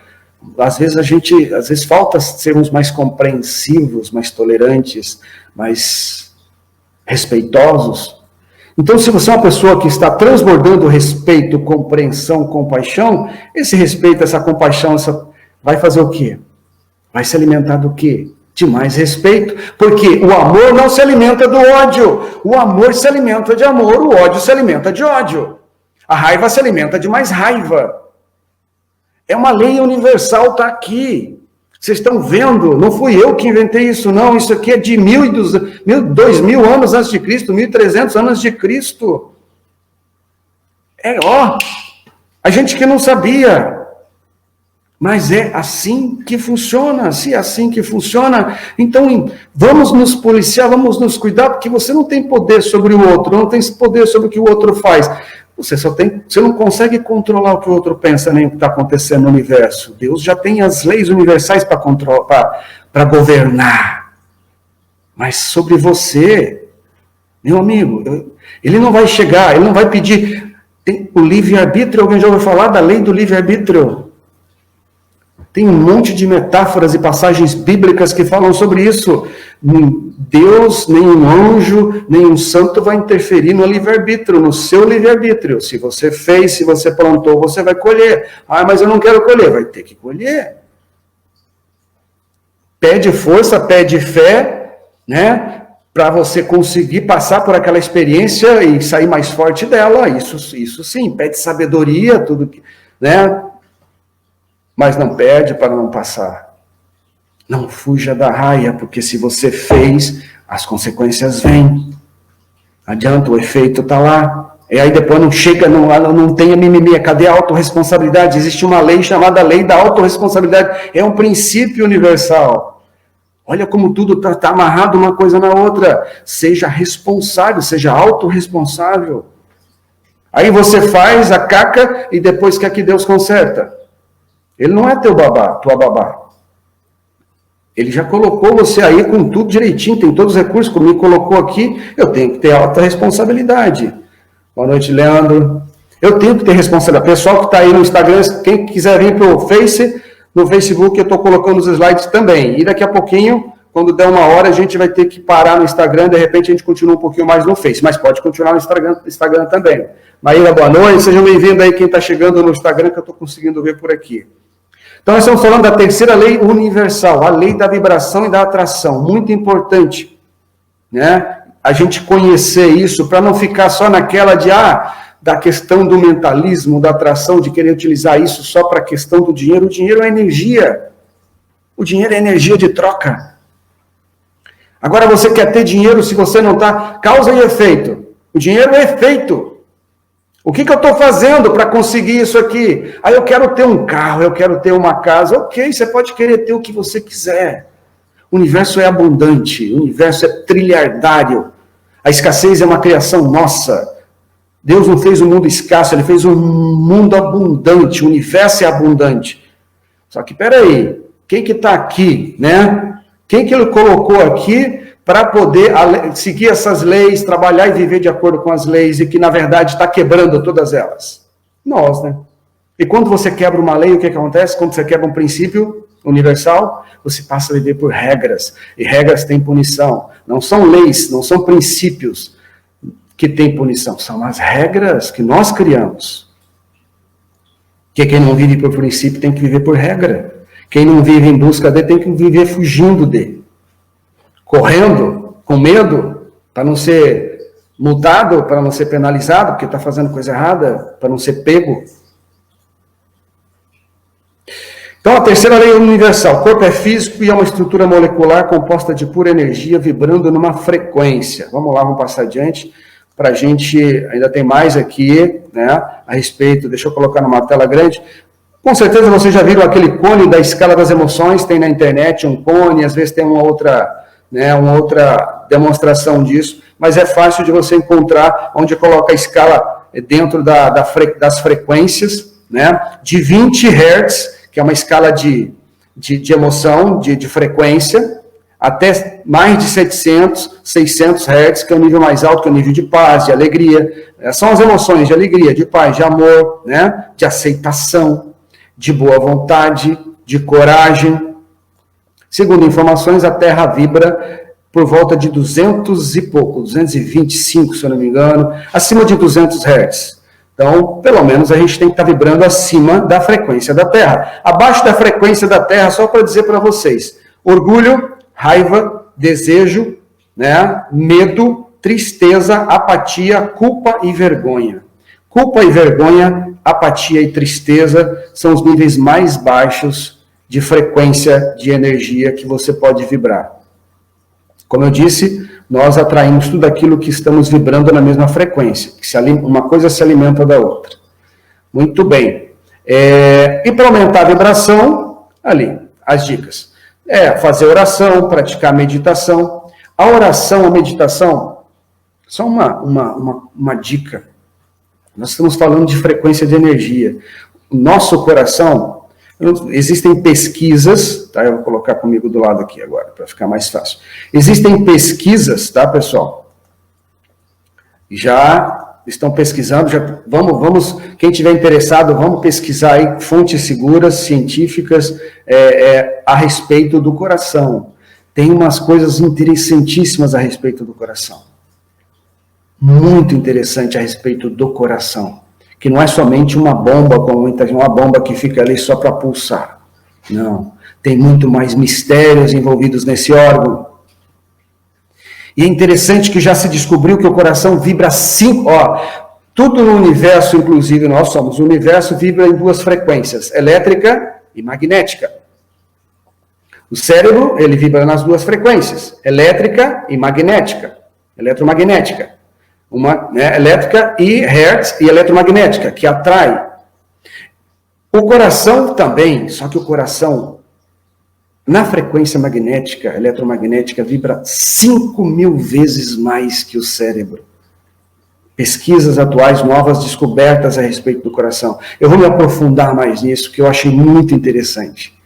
[SPEAKER 1] Às vezes falta sermos mais compreensivos, mais tolerantes, mais respeitosos. Então, se você é uma pessoa que está transbordando respeito, compreensão, compaixão, esse respeito, essa compaixão, vai fazer o quê? Vai se alimentar do quê? De mais respeito, porque o amor não se alimenta do ódio, o amor se alimenta de amor, o ódio se alimenta de ódio, a raiva se alimenta de mais raiva. É uma lei universal, está aqui. Vocês estão vendo, não fui eu que inventei isso, não, isso aqui é de 2.000 anos antes de Cristo, 1.300 anos de Cristo. A gente que não sabia. Mas é assim que funciona, se é assim que funciona, então vamos nos policiar, vamos nos cuidar, porque você não tem poder sobre o outro, não tem poder sobre o que o outro faz. Você não consegue controlar o que o outro pensa, nem o que está acontecendo no universo. Deus já tem as leis universais para governar. Mas sobre você, meu amigo, ele não vai chegar, ele não vai pedir. Tem o livre-arbítrio, alguém já ouviu falar da lei do livre-arbítrio? Tem um monte de metáforas e passagens bíblicas que falam sobre isso. Deus, nenhum anjo, nenhum santo vai interferir no livre-arbítrio, no seu livre-arbítrio. Se você fez, se você plantou, você vai colher. Ah, mas eu não quero colher. Vai ter que colher. Pede força, pede fé, né? Para você conseguir passar por aquela experiência e sair mais forte dela. Isso sim, pede sabedoria, tudo que, né? Mas não pede para não passar. Não fuja da raia, porque se você fez, as consequências vêm. Não adianta, o efeito está lá. E aí depois não chega, não tem a mimimi. Cadê a autorresponsabilidade? Existe uma lei chamada lei da autorresponsabilidade. É um princípio universal. Olha como tudo está amarrado uma coisa na outra. Seja responsável, seja autorresponsável. Aí você faz a caca e depois quer que Deus conserta. Ele não é teu babá, tua babá. Ele já colocou você aí com tudo direitinho, tem todos os recursos, como me colocou aqui, eu tenho que ter alta responsabilidade. Boa noite, Leandro. Eu tenho que ter responsabilidade. Pessoal que está aí no Instagram, quem quiser vir para o Face, no Facebook eu estou colocando os slides também. E daqui a pouquinho, quando der uma hora, a gente vai ter que parar no Instagram, de repente a gente continua um pouquinho mais no Face, mas pode continuar no Instagram também. Maíra, boa noite, sejam bem-vindos aí quem está chegando no Instagram, que eu estou conseguindo ver por aqui. Então, nós estamos falando da terceira lei universal, a lei da vibração e da atração. Muito importante, né? A gente conhecer isso, para não ficar só naquela da questão do mentalismo, da atração, de querer utilizar isso só para a questão do dinheiro. O dinheiro é energia. O dinheiro é energia de troca. Agora, você quer ter dinheiro se você não está... Causa e efeito. O dinheiro é efeito. O que eu estou fazendo para conseguir isso aqui? Eu quero ter um carro, eu quero ter uma casa. Ok, você pode querer ter o que você quiser. O universo é abundante, o universo é trilhardário. A escassez é uma criação nossa. Deus não fez um mundo escasso, Ele fez um mundo abundante, o universo é abundante. Só que, peraí, quem que está aqui, né? Quem que Ele colocou aqui para poder seguir essas leis, trabalhar e viver de acordo com as leis, e que, na verdade, está quebrando todas elas? Nós, né? E quando você quebra uma lei, o que acontece? Quando você quebra um princípio universal, você passa a viver por regras, e regras têm punição. Não são leis, não são princípios que têm punição, são as regras que nós criamos. Que quem não vive por princípio tem que viver por regra. Quem não vive em busca dele tem que viver fugindo dele. Correndo, com medo, para não ser multado, para não ser penalizado, porque está fazendo coisa errada, para não ser pego. Então, a terceira lei universal. O corpo é físico e é uma estrutura molecular composta de pura energia, vibrando numa frequência. Vamos lá, vamos passar adiante, para a gente, ainda tem mais aqui, né, a respeito, deixa eu colocar numa tela grande. Com certeza vocês já viram aquele cone da escala das emoções, tem na internet um cone, às vezes tem uma outra demonstração disso, mas é fácil de você encontrar onde coloca a escala dentro das frequências, né, de 20 Hz, que é uma escala de emoção, de frequência, até mais de 700, 600 Hz, que é o nível mais alto, que é o nível de paz, de alegria. São as emoções de alegria, de paz, de amor, né, de aceitação, de boa vontade, de coragem. Segundo informações, a Terra vibra por volta de 200 e pouco, 225, se eu não me engano, acima de 200 Hz. Então, pelo menos a gente tem que estar vibrando acima da frequência da Terra. Abaixo da frequência da Terra, só para dizer para vocês, orgulho, raiva, desejo, né, medo, tristeza, apatia, culpa e vergonha. Culpa e vergonha, apatia e tristeza são os níveis mais baixos de frequência de energia que você pode vibrar. Como eu disse, nós atraímos tudo aquilo que estamos vibrando na mesma frequência. Uma coisa se alimenta da outra. Muito bem. E para aumentar a vibração, ali, as dicas. Fazer oração, praticar meditação. A oração, a meditação, só uma dica. Nós estamos falando de frequência de energia. O nosso coração, existem pesquisas, tá? Eu vou colocar comigo do lado aqui agora, para ficar mais fácil. Existem pesquisas, tá, pessoal? Já estão pesquisando, vamos, quem tiver interessado, vamos pesquisar aí fontes seguras, científicas, a respeito do coração. Tem umas coisas interessantíssimas a respeito do coração. Muito interessante a respeito do coração. Que não é somente uma bomba, uma bomba que fica ali só para pulsar. Não. Tem muito mais mistérios envolvidos nesse órgão. E é interessante que já se descobriu que o coração vibra 5... tudo no universo, inclusive nós somos, o universo vibra em 2 frequências, elétrica e magnética. O cérebro, ele vibra nas 2 frequências, elétrica e magnética, eletromagnética. Uma, elétrica e hertz e eletromagnética, que atrai. O coração também, só que o coração, na frequência magnética, eletromagnética, vibra 5.000 vezes mais que o cérebro. Pesquisas atuais, novas descobertas a respeito do coração. Eu vou me aprofundar mais nisso, que eu achei muito interessante.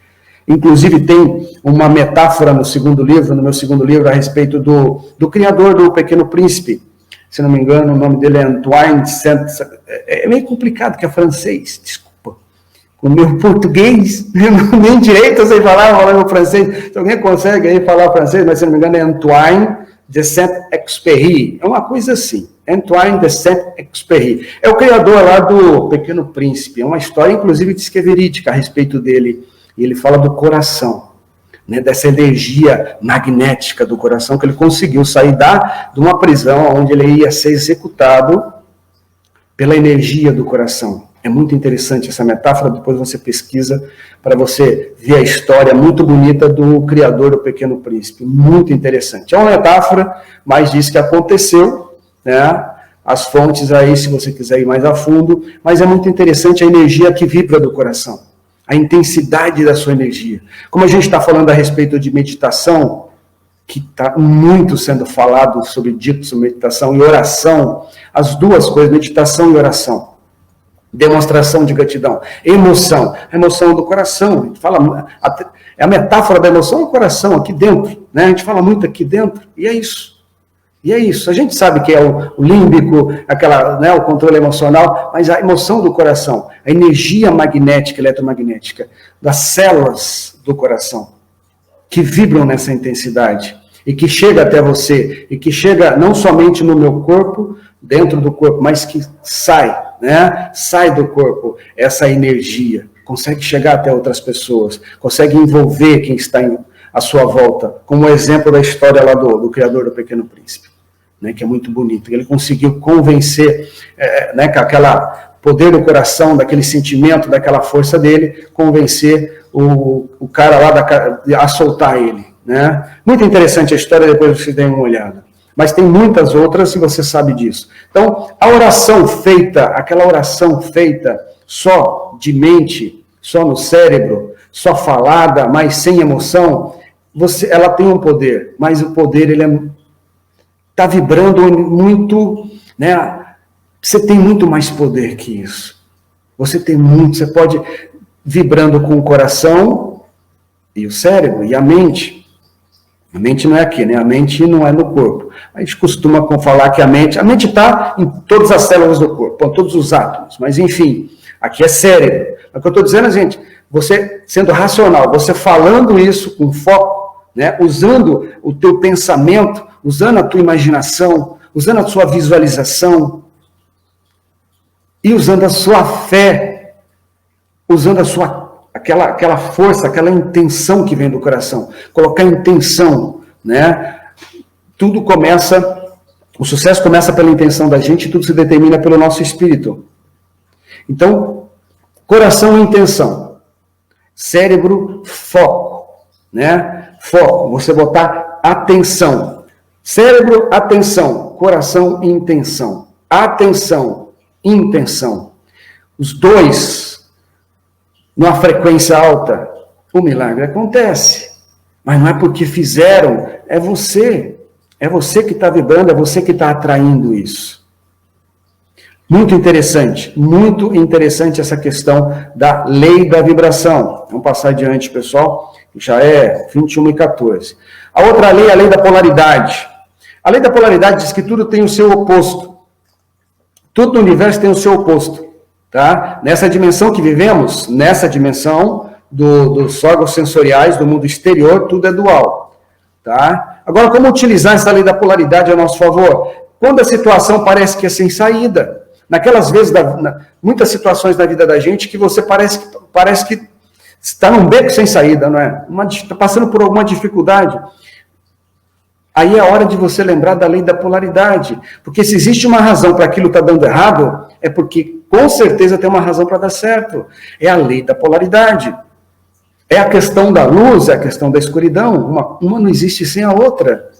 [SPEAKER 1] Inclusive, tem uma metáfora no meu segundo livro, a respeito do criador do Pequeno Príncipe. Se não me engano, o nome dele é Antoine Saint-Exupéry. É meio complicado, que é francês, desculpa. O meu português, nem direito eu sei falar meu francês. Se alguém consegue aí falar francês, mas se não me engano é Antoine de Saint-Exupéry. É uma coisa assim. Antoine de Saint-Exupéry. É o criador lá do Pequeno Príncipe. É uma história, inclusive, diz que é verídica a respeito dele. E ele fala do coração, né, dessa energia magnética do coração, que ele conseguiu sair de uma prisão onde ele ia ser executado pela energia do coração. É muito interessante essa metáfora, depois você pesquisa para você ver a história muito bonita do criador do Pequeno Príncipe. Muito interessante. É uma metáfora, mas diz que aconteceu, né? As fontes aí, se você quiser ir mais a fundo, mas é muito interessante a energia que vibra do coração. A intensidade da sua energia. Como a gente está falando a respeito de meditação, que está muito sendo falado sobre meditação e oração, as 2 coisas, meditação e oração. Demonstração de gratidão. Emoção. A emoção do coração. A gente fala, a metáfora da emoção é o coração, aqui dentro. Né? A gente fala muito aqui dentro, e é isso. E é isso. A gente sabe que é o límbico, o controle emocional, mas a emoção do coração, a energia magnética, eletromagnética, das células do coração, que vibram nessa intensidade, e que chega até você, e que chega não somente no meu corpo, dentro do corpo, mas que sai, né? Sai do corpo essa energia, consegue chegar até outras pessoas, consegue envolver quem está à sua volta, como o exemplo da história lá do criador do Pequeno Príncipe, né, que é muito bonito. Ele conseguiu convencer, né, com aquela poder do coração, daquele sentimento, daquela força dele, convencer o cara lá a soltar ele. Né? Muito interessante a história, depois vocês deem uma olhada. Mas tem muitas outras e você sabe disso. Então, a oração feita, aquela oração feita só de mente, só no cérebro, só falada, mas sem emoção, ela tem um poder, mas o poder ele está vibrando muito, né? Você tem muito mais poder que isso. Você pode vibrando com o coração e o cérebro e a mente. A mente não é aqui, né? A mente não é no corpo. A gente costuma falar que a mente está em todas as células do corpo, em todos os átomos, mas enfim, aqui é cérebro. O que eu estou dizendo, gente, você sendo racional, você falando isso com foco, né? Usando o teu pensamento, usando a tua imaginação, usando a sua visualização e usando a sua fé, usando aquela força, aquela intenção que vem do coração, colocar intenção, né? Tudo começa, o sucesso começa pela intenção da gente e tudo se determina pelo nosso espírito. Então, coração e intenção, cérebro, foco, né? Foco, você botar atenção, cérebro, atenção, coração e intenção, atenção, intenção, os dois numa frequência alta, o milagre acontece. Mas não é porque fizeram, é você. É você que está vibrando, é você que está atraindo isso. Muito interessante essa questão da lei da vibração. Vamos passar adiante, pessoal. Já é 21:14. A outra lei é a lei da polaridade. A lei da polaridade diz que tudo tem o seu oposto. Tudo no universo tem o seu oposto, tá? Nessa dimensão que vivemos, nessa dimensão dos órgãos sensoriais, do mundo exterior, tudo é dual, tá? Agora, como utilizar essa lei da polaridade a nosso favor? Quando a situação parece que é sem saída, naquelas vezes, muitas situações na vida da gente que você parece que está num beco sem saída, não é? Está passando por alguma dificuldade. Aí é a hora de você lembrar da lei da polaridade. Porque se existe uma razão para aquilo estar dando errado, é porque com certeza tem uma razão para dar certo. É a lei da polaridade. É a questão da luz, é a questão da escuridão. Uma não existe sem a outra.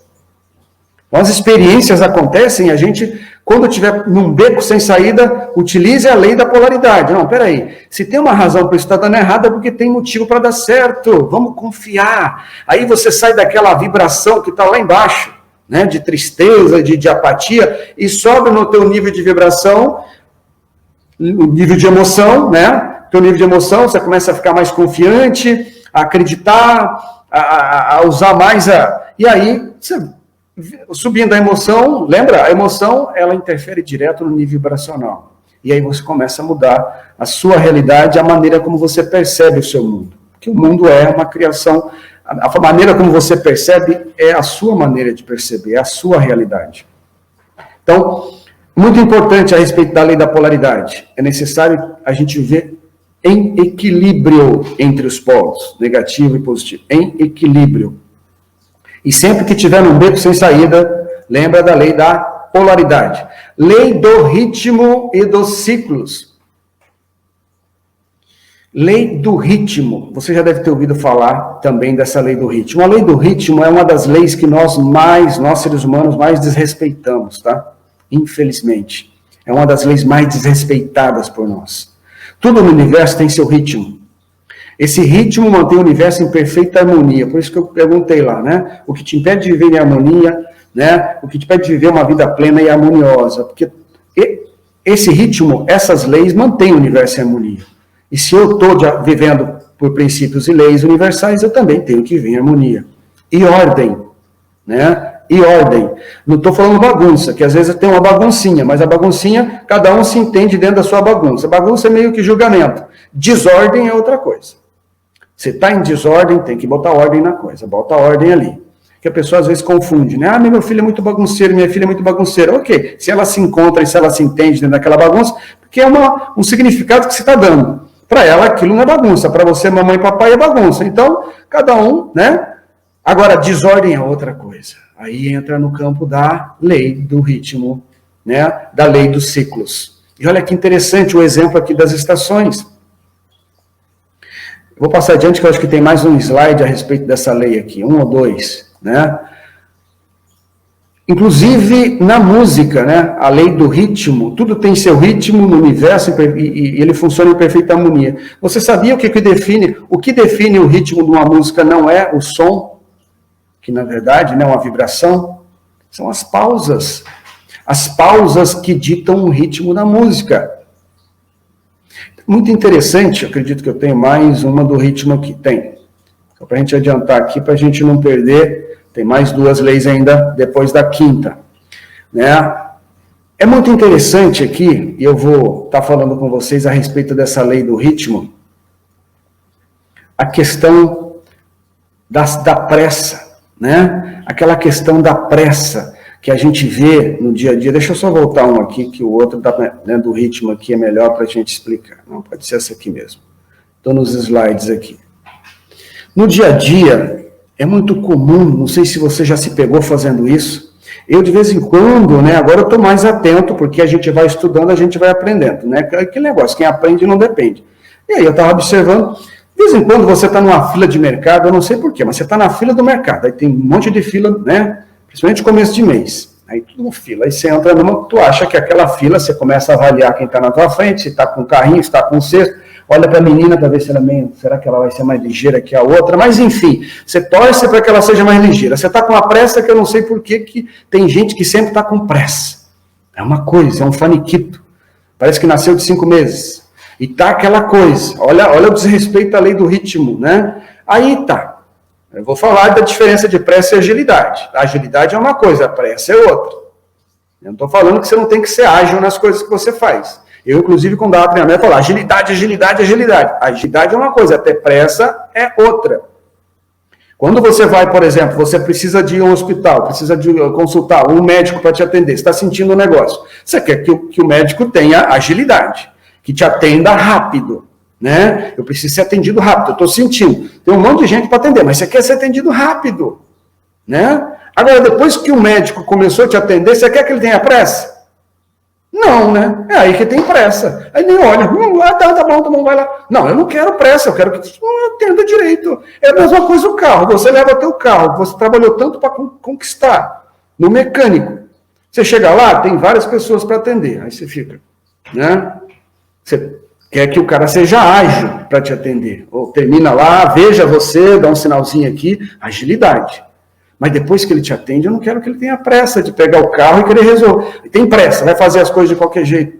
[SPEAKER 1] As experiências acontecem, a gente, quando estiver num beco sem saída, utilize a lei da polaridade. Não, peraí, se tem uma razão para isso estar dando errado, é porque tem motivo para dar certo. Vamos confiar. Aí você sai daquela vibração que está lá embaixo, né, de tristeza, de apatia, e sobe no teu nível de vibração, o nível de emoção, né? Teu nível de emoção, você começa a ficar mais confiante, a acreditar, a usar mais E aí, você subindo a emoção, lembra? A emoção, ela interfere direto no nível vibracional. E aí você começa a mudar a sua realidade, a maneira como você percebe o seu mundo. Porque o mundo é uma criação, a maneira como você percebe é a sua maneira de perceber, é a sua realidade. Então, muito importante a respeito da lei da polaridade. É necessário a gente viver em equilíbrio entre os polos, negativo e positivo. Em equilíbrio. E sempre que tiver num beco sem saída, lembra da lei da polaridade. Lei do ritmo e dos ciclos. Lei do ritmo. Você já deve ter ouvido falar também dessa lei do ritmo. A lei do ritmo é uma das leis que nós seres humanos, mais desrespeitamos, tá? Infelizmente. É uma das leis mais desrespeitadas por nós. Tudo no universo tem seu ritmo. Esse ritmo mantém o universo em perfeita harmonia. Por isso que eu perguntei lá, né? O que te impede de viver em harmonia, né? O que te impede de viver uma vida plena e harmoniosa. Porque esse ritmo, essas leis, mantêm o universo em harmonia. E se eu estou vivendo por princípios e leis universais, eu também tenho que viver em harmonia. E ordem, né? E ordem. Não estou falando bagunça, que às vezes tem uma baguncinha, mas a baguncinha, cada um se entende dentro da sua bagunça. Bagunça é meio que julgamento. Desordem é outra coisa. Você está em desordem, tem que botar ordem na coisa, bota ordem ali. Que a pessoa às vezes confunde, né? Ah, meu filho é muito bagunceiro, minha filha é muito bagunceira. Ok, se ela se encontra e se ela se entende dentro daquela bagunça, porque é um significado que você está dando. Para ela aquilo não é bagunça, para você, mamãe e papai, é bagunça. Então, cada um, né? Agora, desordem é outra coisa. Aí entra no campo da lei do ritmo, né? Da lei dos ciclos. E olha que interessante o exemplo aqui das estações. Vou passar adiante, que eu acho que tem mais um slide a respeito dessa lei aqui, 1 ou 2, né? Inclusive, na música, né? A lei do ritmo, tudo tem seu ritmo no universo e ele funciona em perfeita harmonia. Você sabia o que define o ritmo de uma música não é o som, que na verdade não é uma vibração, são as pausas. As pausas que ditam o ritmo da música. Muito interessante, acredito que eu tenho mais uma do ritmo aqui. Tem. Só para a gente adiantar aqui, para a gente não perder, tem mais 2 leis ainda depois da quinta. Né? É muito interessante aqui, e eu vou estar falando com vocês a respeito dessa lei do ritmo, a questão da pressa, né? Aquela questão da pressa que a gente vê no dia a dia. Deixa eu só voltar um aqui, que o outro do ritmo aqui é melhor para a gente explicar. Não, pode ser essa aqui mesmo. Estou nos slides aqui. No dia a dia, é muito comum, não sei se você já se pegou fazendo isso, eu de vez em quando, né, agora eu estou mais atento, porque a gente vai estudando, a gente vai aprendendo, né? Aquele negócio, quem aprende não depende. E aí eu estava observando, de vez em quando você está numa fila de mercado, eu não sei porquê, mas você está na fila do mercado, aí tem um monte de fila, né? Principalmente começo de mês. Aí tudo fila. Aí você entra numa, tu acha que aquela fila, você começa a avaliar quem está na tua frente, se está com carrinho, se está com cesto, olha para a menina para ver se ela será que ela vai ser mais ligeira que a outra, mas enfim, você torce para que ela seja mais ligeira. Você está com uma pressa que eu não sei por que tem gente que sempre está com pressa. É uma coisa, é um faniquito. Parece que nasceu de 5 meses. E tá aquela coisa. Olha o desrespeito à lei do ritmo, né? Aí tá. Eu vou falar da diferença de pressa e agilidade. A agilidade é uma coisa, a pressa é outra. Eu não estou falando que você não tem que ser ágil nas coisas que você faz. Eu, inclusive, quando dava treinamento, eu falava agilidade, agilidade, agilidade. Agilidade é uma coisa, ter pressa é outra. Quando você vai, por exemplo, você precisa de um hospital, precisa de consultar um médico para te atender, você está sentindo um negócio. Você quer que o médico tenha agilidade, que te atenda rápido, né? Eu preciso ser atendido rápido, eu estou sentindo. Tem um monte de gente para atender, mas você quer ser atendido rápido, né? Agora, depois que o médico começou a te atender, você quer que ele tenha pressa? Não, né? É aí que tem pressa. Aí nem olha, tá bom, vai lá. Não, eu não quero pressa, eu quero que atenda direito. É a mesma coisa o carro. Você leva teu carro, você trabalhou tanto para conquistar no mecânico. Você chega lá, tem várias pessoas para atender. Aí você fica, né? Você quer que o cara seja ágil para te atender. Ou termina lá, veja você, dá um sinalzinho aqui, agilidade. Mas depois que ele te atende, eu não quero que ele tenha pressa de pegar o carro e querer resolver. Tem pressa, vai fazer as coisas de qualquer jeito.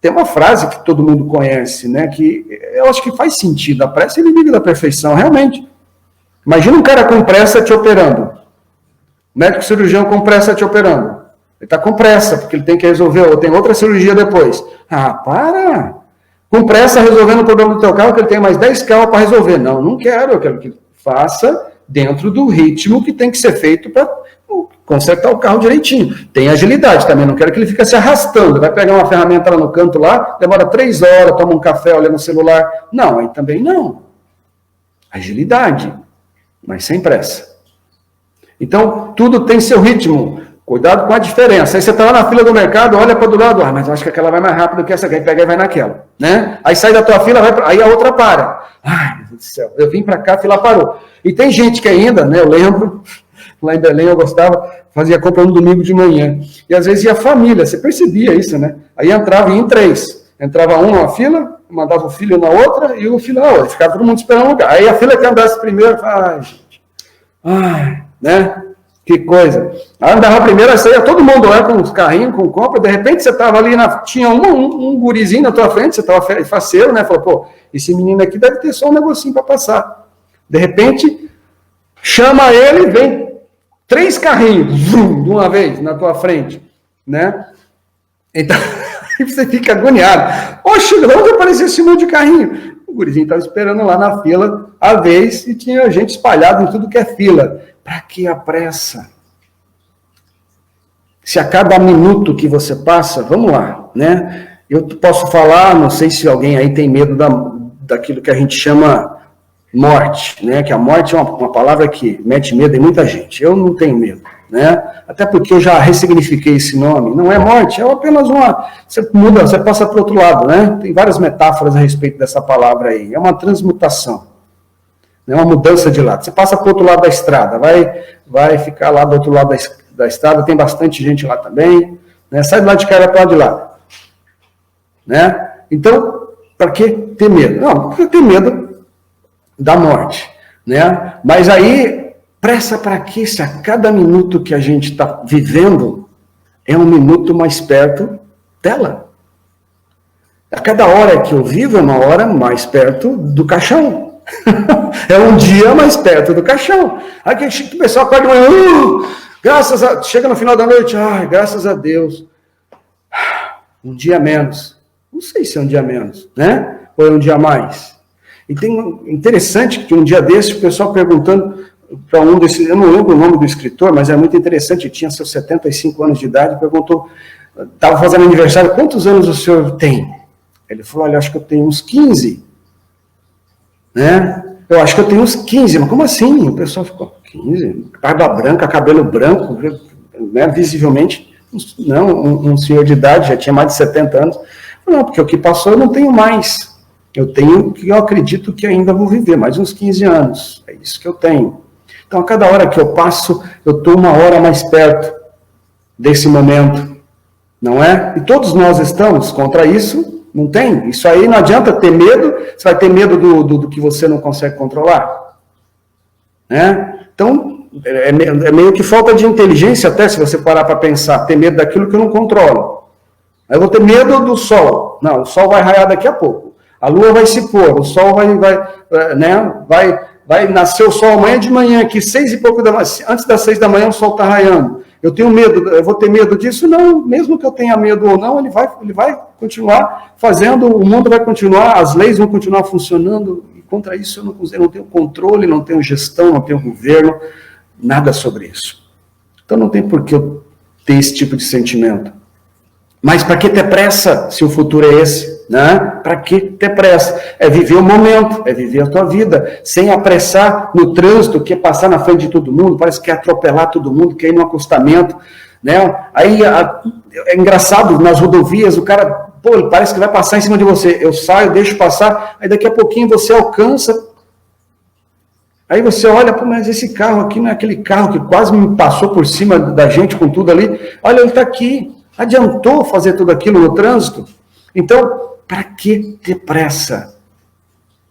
[SPEAKER 1] Tem uma frase que todo mundo conhece, né? Que eu acho que faz sentido. A pressa é inimigo da perfeição, realmente. Imagina um cara com pressa te operando. Médico cirurgião com pressa te operando. Ele está com pressa, porque ele tem que resolver, ou tem outra cirurgia depois. Ah, para! Com pressa resolvendo o problema do teu carro, que ele tem mais 10 carros para resolver. Não, não quero. Eu quero que ele faça dentro do ritmo que tem que ser feito para consertar o carro direitinho. Tem agilidade também, não quero que ele fique se arrastando, vai pegar uma ferramenta lá no canto lá, demora 3 horas, toma um café, olha no celular. Não, aí também não. Agilidade, mas sem pressa. Então, tudo tem seu ritmo. Cuidado com a diferença. Aí você está lá na fila do mercado, olha para do lado, mas eu acho que aquela vai mais rápido que essa aqui, aí pega e vai naquela, né? Aí sai da tua fila, aí a outra para. Ai, meu Deus do céu, eu vim para cá, a fila parou. E tem gente que ainda, né, eu lembro, lá em Belém eu gostava, fazia compra no domingo de manhã. E às vezes ia a família, você percebia isso, né? Aí entrava em 3. Entrava um numa fila, mandava o filho na outra e o filho na outra. Ficava todo mundo esperando um lugar. Aí a fila que andasse primeiro, ai, gente, ai, né? Que coisa. Aí andava primeiro, aí saía todo mundo lá com os carrinhos, com compra, de repente você estava ali, tinha um gurizinho na tua frente, você estava faceiro, né? Falou, pô, esse menino aqui deve ter só um negocinho para passar. De repente, chama ele, vem 3 carrinhos, de uma vez, na tua frente, né? Então, aí você fica agoniado. Oxe, onde apareceu esse monte de carrinho? O gurizinho estava esperando lá na fila a vez e tinha gente espalhada em tudo que é fila. Para que a pressa? Se a cada minuto que você passa, vamos lá, né? Eu posso falar, não sei se alguém aí tem medo daquilo que a gente chama morte, né? Que a morte é uma palavra que mete medo em muita gente. Eu não tenho medo, né? Até porque eu já ressignifiquei esse nome. Não é morte, é apenas você muda, você passa para o outro lado, né? Tem várias metáforas a respeito dessa palavra aí. É uma transmutação. É uma mudança de lado. Você passa para o outro lado da estrada, vai ficar lá do outro lado da estrada, tem bastante gente lá também, né? Sai do lado de cá e vai para o lado de lá. Né? Então, para que ter medo? Não, porque ter medo da morte. Né? Mas aí, pressa para quê? Se a cada minuto que a gente está vivendo é um minuto mais perto dela. A cada hora que eu vivo é uma hora mais perto do caixão. É um dia mais perto do caixão. Aí que o pessoal acorda de manhã, chega no final da noite, graças a Deus, um dia menos. Não sei se é um dia menos, né? Ou é um dia mais. E tem interessante que um dia desse o pessoal perguntando para um desses, eu não lembro o nome do escritor, mas é muito interessante, tinha seus 75 anos de idade, perguntou, estava fazendo aniversário, quantos anos o senhor tem? Ele falou, olha, acho que eu tenho uns 15. Né? Eu acho que eu tenho uns 15, mas como assim? O pessoal ficou, 15? Barba branca, cabelo branco, né? Visivelmente, não, um senhor de idade, já tinha mais de 70 anos. Não, porque o que passou eu não tenho mais. Eu tenho o que eu acredito que ainda vou viver, mais uns 15 anos. É isso que eu tenho. Então, a cada hora que eu passo, eu estou uma hora mais perto desse momento. Não é? E todos nós estamos contra isso. Não tem? Isso aí não adianta ter medo, você vai ter medo do que você não consegue controlar. Né? Então, é meio que falta de inteligência até, se você parar para pensar, ter medo daquilo que eu não controlo. Aí eu vou ter medo do sol. Não, o sol vai raiar daqui a pouco. A lua vai se pôr, o sol vai nascer o sol amanhã de manhã, aqui 6 e pouco da manhã, antes das 6 da manhã o sol está raiando. Eu tenho medo, eu vou ter medo disso? Não, mesmo que eu tenha medo ou não, ele vai continuar fazendo, o mundo vai continuar, as leis vão continuar funcionando, e contra isso eu não tenho controle, não tenho gestão, não tenho governo, nada sobre isso. Então não tem por que eu ter esse tipo de sentimento. Mas para que ter pressa, se o futuro é esse? Né? Para que ter pressa? É viver o momento, é viver a tua vida, sem apressar no trânsito, que é passar na frente de todo mundo, parece que é atropelar todo mundo, que é ir no acostamento. Né? Aí é engraçado, nas rodovias, o cara, pô, ele parece que vai passar em cima de você. Eu saio, deixo passar, aí daqui a pouquinho você alcança. Aí você olha, pô, mas esse carro aqui não é aquele carro que quase me passou por cima da gente com tudo ali. Olha, ele está aqui. Adiantou fazer tudo aquilo no trânsito? Então, para que ter pressa?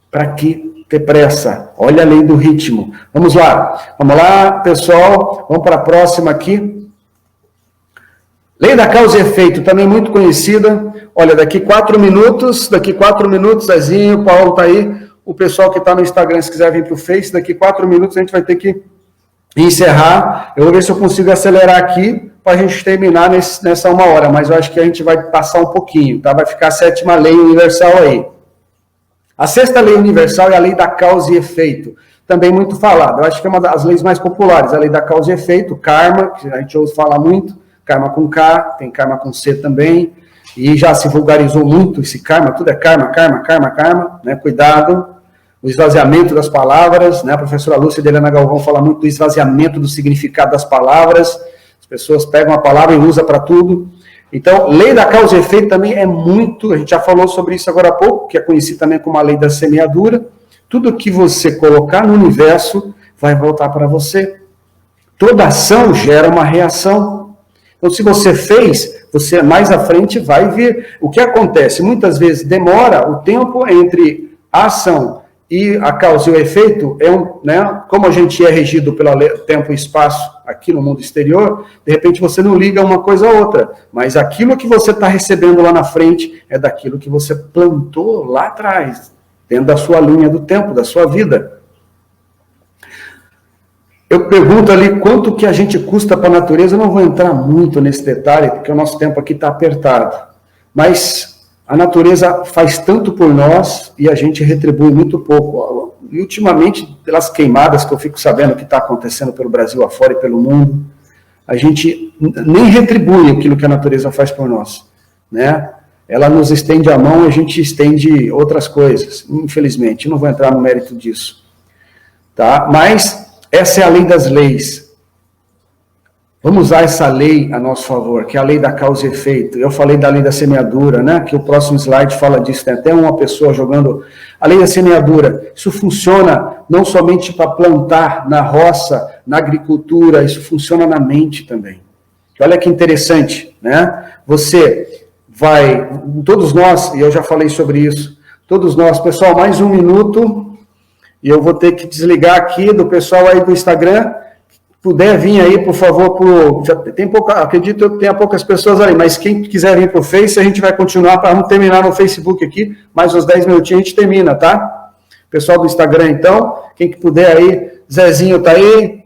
[SPEAKER 1] Para que ter pressa? Olha a lei do ritmo. Vamos lá, pessoal. Vamos para a próxima aqui. Lei da causa e efeito, também muito conhecida. Olha, daqui 4 minutos, Zezinho, Paulo está aí. O pessoal que está no Instagram, se quiser vir para o Face, daqui 4 minutos a gente vai ter que encerrar. Eu vou ver se eu consigo acelerar aqui para a gente terminar nessa 1 hora, mas eu acho que a gente vai passar um pouquinho, tá? Vai ficar a 7ª lei universal aí. A 6ª lei universal é a lei da causa e efeito, também muito falada. Eu acho que é uma das leis mais populares, a lei da causa e efeito, karma, que a gente ouve falar muito, karma com K, tem karma com C também, e já se vulgarizou muito esse karma, tudo é karma, né? Cuidado. O esvaziamento das palavras, né? A professora Lúcia de Helena Galvão fala muito do esvaziamento do significado das palavras. As pessoas pegam a palavra e usam para tudo. Então, lei da causa e efeito também é muito, a gente já falou sobre isso agora há pouco, que é conhecido também como a lei da semeadura. Tudo que você colocar no universo vai voltar para você. Toda ação gera uma reação. Então, se você fez, você mais à frente vai ver. O que acontece? Muitas vezes demora o tempo entre a ação e a causa e o efeito, né, como a gente é regido pelo tempo e espaço aqui no mundo exterior, de repente você não liga uma coisa a outra, mas aquilo que você está recebendo lá na frente é daquilo que você plantou lá atrás, dentro da sua linha do tempo, da sua vida. Eu pergunto ali quanto que a gente custa para a natureza, eu não vou entrar muito nesse detalhe, porque o nosso tempo aqui está apertado, mas a natureza faz tanto por nós e a gente retribui muito pouco. E ultimamente, pelas queimadas que eu fico sabendo que está acontecendo pelo Brasil afora e pelo mundo, a gente nem retribui aquilo que a natureza faz por nós, né? Ela nos estende a mão e a gente estende outras coisas, infelizmente. Eu não vou entrar no mérito disso, tá? Mas essa é a lei das leis. Vamos usar essa lei a nosso favor, que é a lei da causa e efeito. Eu falei da lei da semeadura, né? Que o próximo slide fala disso. Tem até uma pessoa jogando a lei da semeadura. Isso funciona não somente para plantar na roça, na agricultura, isso funciona na mente também. Olha que interessante, né? Você vai, todos nós, e eu já falei sobre isso, todos nós, pessoal, mais 1 minuto, e eu vou ter que desligar aqui do pessoal aí do Instagram. Puder vir aí, por favor, acredito que tenha poucas pessoas aí, mas quem quiser vir para o Face, a gente vai continuar, vamos terminar no Facebook aqui, mais uns 10 minutinhos a gente termina, tá? Pessoal do Instagram, então, quem que puder aí, Zezinho tá aí,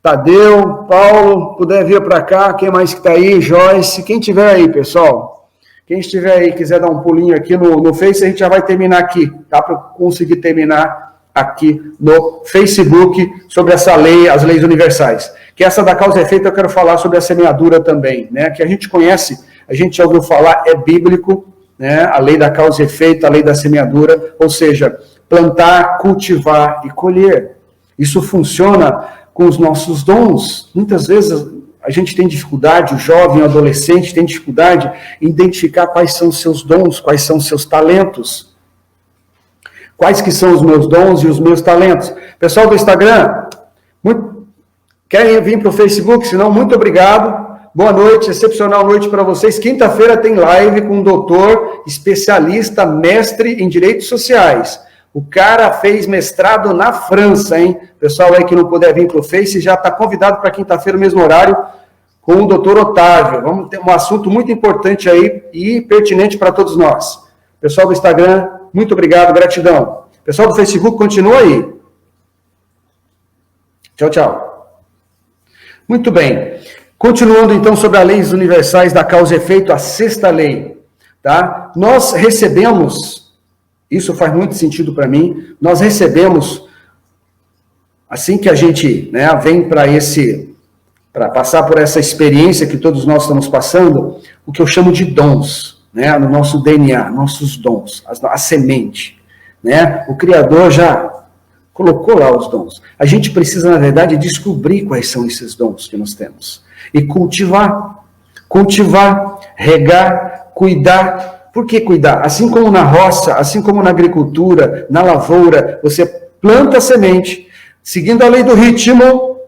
[SPEAKER 1] Tadeu, Paulo, puder vir para cá, quem mais que tá aí, Joyce, quem tiver aí, pessoal, quem estiver aí, quiser dar um pulinho aqui no Face, a gente já vai terminar aqui, tá? Para conseguir terminar aqui no Facebook, sobre essa lei, as leis universais. Que essa da causa e efeito eu quero falar sobre a semeadura também, né? Que a gente conhece, a gente já ouviu falar, é bíblico, né? A lei da causa e efeito, a lei da semeadura, ou seja, plantar, cultivar e colher. Isso funciona com os nossos dons. Muitas vezes a gente tem dificuldade, o jovem, o adolescente tem dificuldade em identificar quais são os seus dons, quais são os seus talentos. Quais que são os meus dons e os meus talentos? Pessoal do Instagram, querem vir para o Facebook? Se não, muito obrigado. Boa noite, excepcional noite para vocês. Quinta-feira tem live com um doutor, especialista, mestre em direitos sociais. O cara fez mestrado na França, hein? Pessoal aí que não puder vir para o Face, já está convidado para quinta-feira, no mesmo horário, com o doutor Otávio. Vamos ter um assunto muito importante aí e pertinente para todos nós. Pessoal do Instagram, muito obrigado, gratidão. Pessoal do Facebook, continua aí. Tchau, tchau. Muito bem. Continuando, então, sobre as leis universais da causa e efeito, a sexta lei, tá? Nós recebemos, isso faz muito sentido para mim, nós recebemos, assim que a gente, né, vem para passar por essa experiência que todos nós estamos passando, o que eu chamo de dons, né, no nosso DNA, nossos dons, a semente, né? O Criador já colocou lá os dons. A gente precisa, na verdade, descobrir quais são esses dons que nós temos. E cultivar, regar, cuidar. Por que cuidar? Assim como na roça, assim como na agricultura, na lavoura, você planta a semente, seguindo a lei do ritmo,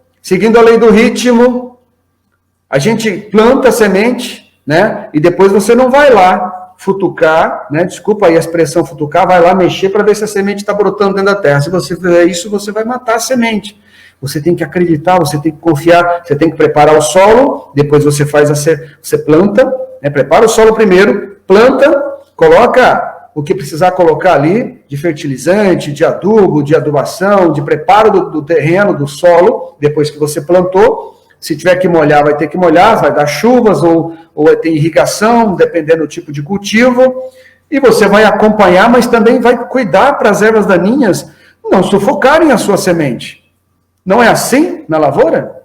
[SPEAKER 1] a gente planta a semente, né? E depois você não vai lá futucar, né? Desculpa aí a expressão futucar, vai lá mexer para ver se a semente está brotando dentro da terra. Se você fizer isso, você vai matar a semente. Você tem que acreditar, você tem que confiar, você tem que preparar o solo, depois você você planta, né? Prepara o solo primeiro, planta, coloca o que precisar colocar ali, de fertilizante, de adubo, de adubação, de preparo do terreno, do solo, depois que você plantou. Se tiver que molhar, vai ter que molhar, vai dar chuvas ou tem irrigação, dependendo do tipo de cultivo. E você vai acompanhar, mas também vai cuidar para as ervas daninhas não sufocarem a sua semente. Não é assim na lavoura?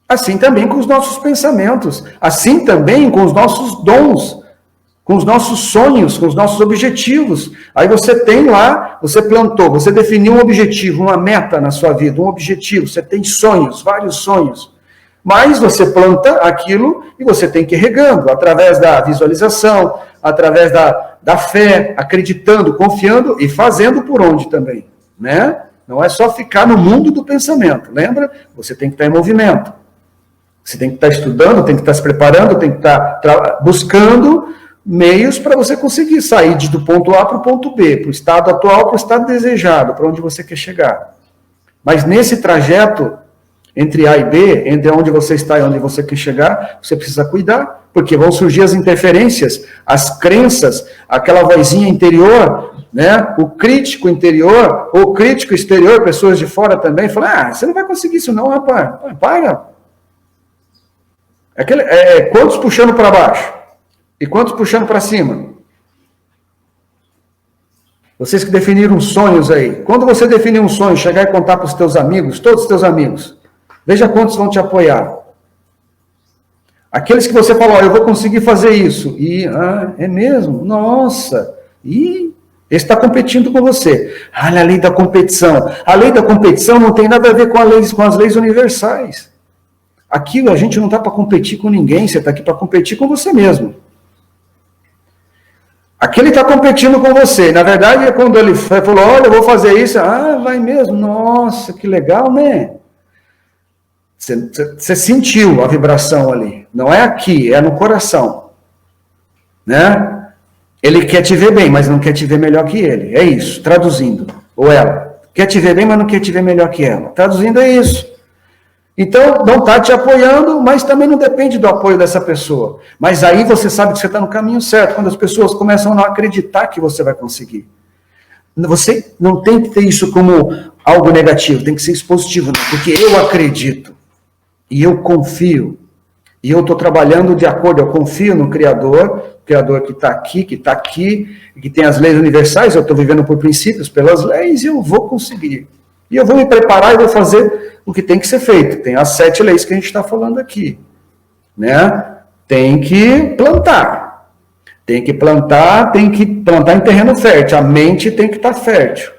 [SPEAKER 1] Assim também com os nossos pensamentos. Assim também com os nossos dons, com os nossos sonhos, com os nossos objetivos. Aí você tem lá, você plantou, você definiu um objetivo, uma meta na sua vida, um objetivo, você tem sonhos, vários sonhos. Mas você planta aquilo e você tem que ir regando, através da visualização, através da fé, acreditando, confiando e fazendo por onde também, né? Não é só ficar no mundo do pensamento, lembra? Você tem que estar em movimento. Você tem que estar estudando, tem que estar se preparando, tem que estar buscando meios para você conseguir sair do ponto A para o ponto B, para o estado atual, para o estado desejado, para onde você quer chegar. Mas nesse trajeto, entre A e B, entre onde você está e onde você quer chegar, você precisa cuidar, porque vão surgir as interferências, as crenças, aquela vozinha interior, né? O crítico interior, ou crítico exterior, pessoas de fora também, falam, você não vai conseguir isso não, rapaz, para. Quantos puxando para baixo? E quantos puxando para cima? Vocês que definiram sonhos aí. Quando você definir um sonho, chegar e contar para os teus amigos, todos os teus amigos, veja quantos vão te apoiar. Aqueles que você falou, eu vou conseguir fazer isso. E, é mesmo? Nossa! E esse está competindo com você. A lei da competição. A lei da competição não tem nada a ver com as leis universais. Aquilo a gente não está para competir com ninguém, você está aqui para competir com você mesmo. Aquele está competindo com você. Na verdade, é quando ele falou, olha, eu vou fazer isso. Vai mesmo? Nossa, que legal, né? Você sentiu a vibração ali. Não é aqui, é no coração. Né? Ele quer te ver bem, mas não quer te ver melhor que ele. É isso, traduzindo. Ou ela. Quer te ver bem, mas não quer te ver melhor que ela. Traduzindo é isso. Então, não está te apoiando, mas também não depende do apoio dessa pessoa. Mas aí você sabe que você está no caminho certo, quando as pessoas começam a não acreditar que você vai conseguir. Você não tem que ter isso como algo negativo, tem que ser isso positivo, né? Porque eu acredito, e eu confio, e eu estou trabalhando de acordo, eu confio no Criador que está aqui, e que tem as leis universais, eu estou vivendo por princípios, pelas leis, e eu vou conseguir. E eu vou me preparar e vou fazer o que tem que ser feito. Tem as 7 leis que a gente está falando aqui. Né? Tem que plantar. Tem que plantar em terreno fértil. A mente tem que estar fértil.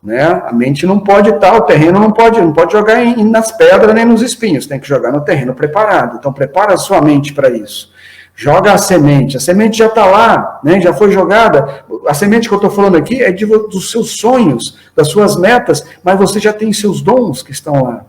[SPEAKER 1] Né? A mente não pode estar, o terreno não pode jogar nas pedras nem nos espinhos. Tem que jogar no terreno preparado. Então prepara a sua mente para isso. Joga a semente já está lá, né? Já foi jogada. A semente que eu estou falando aqui é dos seus sonhos, das suas metas, mas você já tem seus dons que estão lá.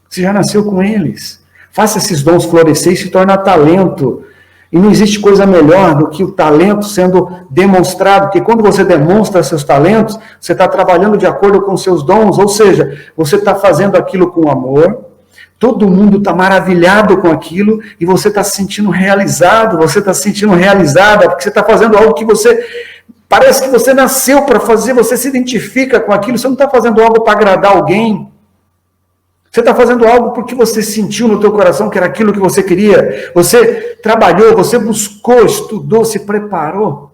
[SPEAKER 1] Você já nasceu com eles. Faça esses dons florescer e se tornar talento. E não existe coisa melhor do que o talento sendo demonstrado, porque quando você demonstra seus talentos, você está trabalhando de acordo com seus dons, ou seja, você está fazendo aquilo com amor. Todo mundo está maravilhado com aquilo e você está se sentindo realizado, você está se sentindo realizada, porque você está fazendo algo que parece que você nasceu para fazer, você se identifica com aquilo, você não está fazendo algo para agradar alguém, Você está fazendo algo porque você sentiu no teu coração que era aquilo que você queria. Você trabalhou, você buscou, estudou, se preparou.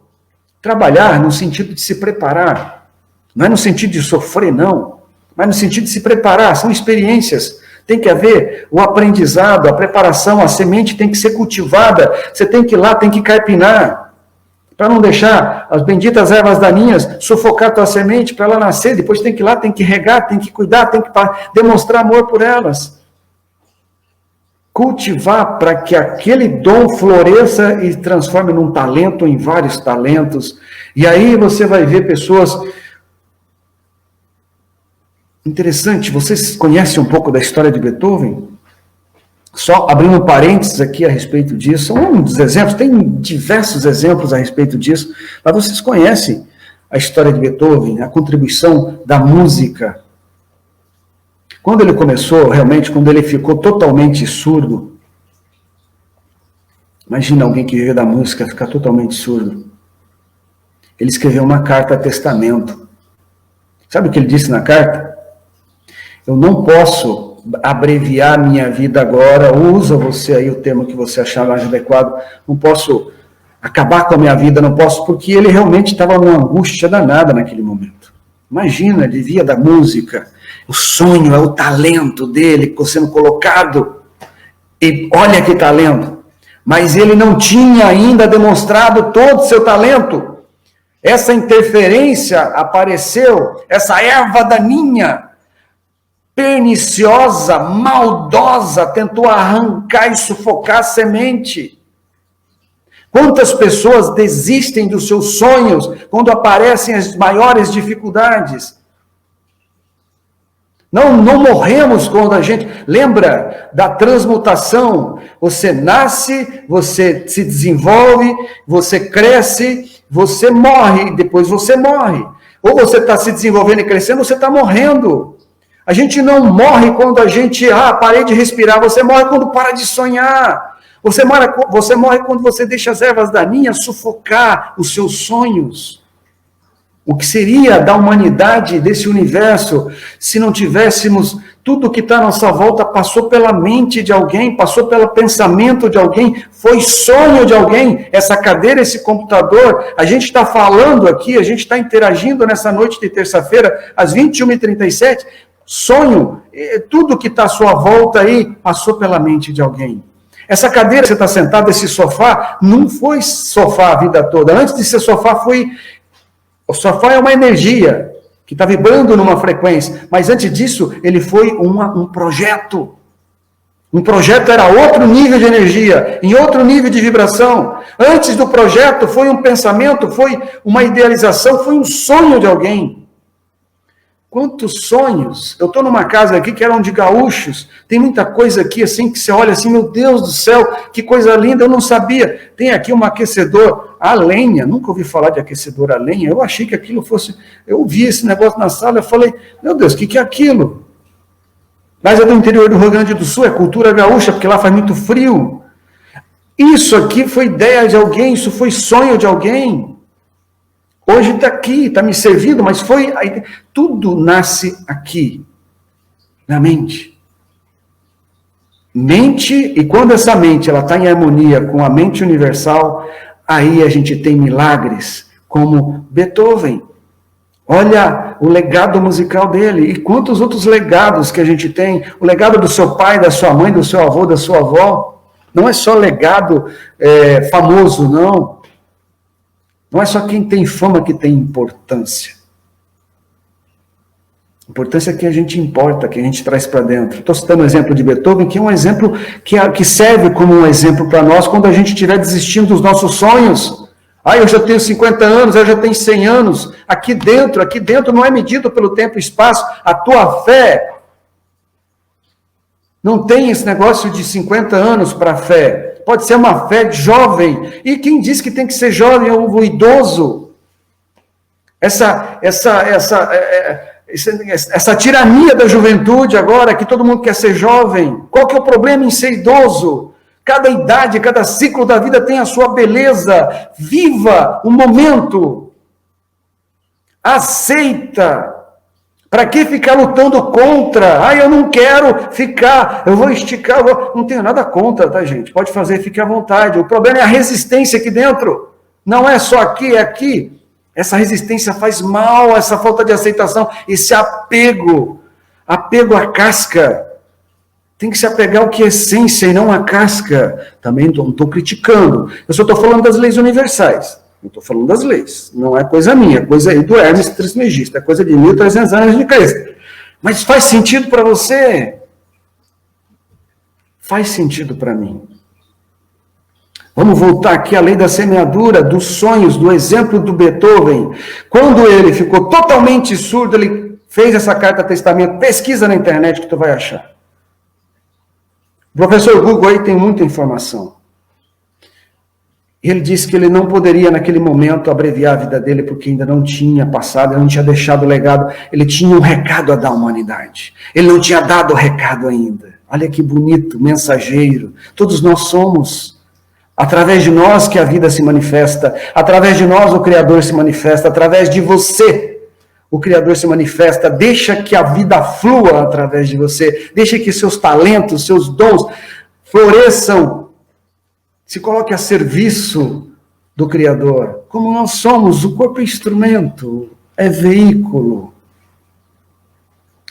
[SPEAKER 1] Trabalhar no sentido de se preparar. Não é no sentido de sofrer, não. Mas no sentido de se preparar. São experiências. Tem que haver o aprendizado, a preparação, a semente tem que ser cultivada. Você tem que ir lá, tem que carpinar. Para não deixar as benditas ervas daninhas sufocar a tua semente para ela nascer. Depois tem que ir lá, tem que regar, tem que cuidar, tem que demonstrar amor por elas. Cultivar para que aquele dom floresça e transforme num talento, em vários talentos. E aí você vai ver pessoas... Interessante, vocês conhecem um pouco da história de Beethoven? Só abrindo um parênteses aqui a respeito disso, um dos exemplos, tem diversos exemplos a respeito disso, mas vocês conhecem a história de Beethoven, a contribuição da música. Quando ele começou, realmente, quando ele ficou totalmente surdo, imagina alguém que vive da música ficar totalmente surdo. Ele escreveu uma carta a testamento. Sabe o que ele disse na carta? Eu não posso abreviar minha vida agora, usa você aí o termo que você achar mais adequado, não posso acabar com a minha vida, não posso, porque ele realmente estava numa angústia danada naquele momento. Imagina, ele vivia da música, o sonho, é o talento dele sendo colocado, e olha que talento, mas ele não tinha ainda demonstrado todo o seu talento. Essa interferência apareceu, essa erva daninha, perniciosa, maldosa, tentou arrancar e sufocar a semente. Quantas pessoas desistem dos seus sonhos quando aparecem as maiores dificuldades? Não morremos quando a gente... Lembra da transmutação? Você nasce, você se desenvolve, você cresce, você morre, e depois você morre. Ou você está se desenvolvendo e crescendo, ou você está morrendo. A gente não morre quando a gente, parei de respirar. Você morre quando para de sonhar. Você morre quando você deixa as ervas daninhas sufocar os seus sonhos. O que seria da humanidade, desse universo, se não tivéssemos tudo que está à nossa volta, passou pela mente de alguém, passou pelo pensamento de alguém, foi sonho de alguém. Essa cadeira, esse computador, a gente está falando aqui, a gente está interagindo nessa noite de terça-feira, às 21h37, sonho, tudo que está à sua volta aí, passou pela mente de alguém. Essa cadeira que você está sentado, esse sofá, não foi sofá a vida toda. Antes de ser sofá, o sofá é uma energia que está vibrando numa frequência. Mas antes disso, ele foi um projeto. Um projeto era outro nível de energia, em outro nível de vibração. Antes do projeto, foi um pensamento, foi uma idealização, foi um sonho de alguém. Quantos sonhos? Eu estou numa casa aqui que eram de gaúchos, tem muita coisa aqui assim que você olha assim, meu Deus do céu, que coisa linda, eu não sabia. Tem aqui um aquecedor a lenha, nunca ouvi falar de aquecedor a lenha, eu achei que aquilo fosse, eu vi esse negócio na sala, eu falei, meu Deus, o que é aquilo? Mas é do interior do Rio Grande do Sul, é cultura gaúcha, porque lá faz muito frio. Isso aqui foi ideia de alguém, isso foi sonho de alguém. Hoje está aqui, está me servindo, mas tudo nasce aqui, na mente. Mente, e quando essa mente está em harmonia com a mente universal, aí a gente tem milagres, como Beethoven. Olha o legado musical dele, e quantos outros legados que a gente tem, o legado do seu pai, da sua mãe, do seu avô, da sua avó, não é só legado famoso, não. Não é só quem tem fama que tem importância. A importância é que a gente importa, que a gente traz para dentro. Estou citando o exemplo de Beethoven, que é um exemplo que serve como um exemplo para nós quando a gente estiver desistindo dos nossos sonhos. Eu já tenho 50 anos, eu já tenho 100 anos. Aqui dentro não é medido pelo tempo e espaço. A tua fé não tem esse negócio de 50 anos para a fé. Pode ser uma fé jovem. E quem diz que tem que ser jovem é o idoso. Essa tirania da juventude agora, que todo mundo quer ser jovem. Qual que é o problema em ser idoso? Cada idade, cada ciclo da vida tem a sua beleza. Viva o momento. Aceita. Para que ficar lutando contra? Ah, eu não quero ficar, eu vou esticar, não tenho nada contra, tá, gente? Pode fazer, fique à vontade. O problema é a resistência aqui dentro. Não é só aqui, é aqui. Essa resistência faz mal, essa falta de aceitação, esse apego à casca. Tem que se apegar ao que é essência e não à casca. Também não estou criticando. Eu só estou falando das leis universais. Não estou falando das leis. Não é coisa minha, é coisa aí do Hermes Trismegisto. É coisa de 1.300 anos de Cristo. Mas faz sentido para você? Faz sentido para mim. Vamos voltar aqui à lei da semeadura, dos sonhos, do exemplo do Beethoven. Quando ele ficou totalmente surdo, ele fez essa carta testamento. Pesquisa na internet que tu vai achar. O professor Google aí tem muita informação. Ele disse que ele não poderia, naquele momento, abreviar a vida dele, porque ainda não tinha passado, ele não tinha deixado legado, ele tinha um recado a dar à humanidade. Ele não tinha dado o recado ainda. Olha que bonito, mensageiro. Todos nós somos. Através de nós que a vida se manifesta, através de nós o Criador se manifesta, através de você o Criador se manifesta. Deixa que a vida flua através de você, deixa que seus talentos, seus dons floresçam. Se coloque a serviço do Criador. Como nós somos, o corpo é instrumento, é veículo.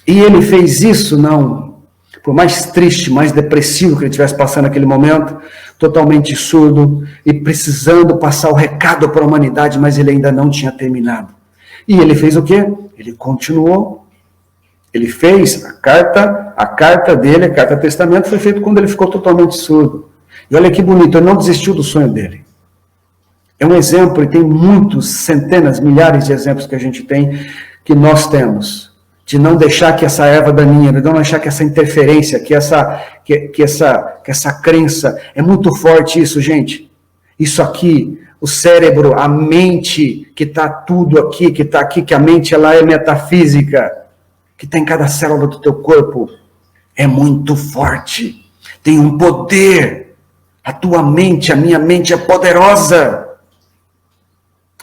[SPEAKER 1] E ele fez isso, não. Por mais triste, mais depressivo que ele estivesse passando naquele momento, totalmente surdo e precisando passar o recado para a humanidade, mas ele ainda não tinha terminado. E ele fez o quê? Ele continuou. Ele fez a carta dele, a carta testamento, foi feita quando ele ficou totalmente surdo. E olha que bonito, ele não desistiu do sonho dele. É um exemplo, e tem muitos, centenas, milhares de exemplos que a gente tem, que nós temos, de não deixar que essa erva daninha, de não deixar que essa interferência, que essa crença, é muito forte isso, gente. Isso aqui, o cérebro, a mente, que está tudo aqui, que a mente ela é metafísica, que está em cada célula do teu corpo, é muito forte, tem um poder. A tua mente, a minha mente é poderosa.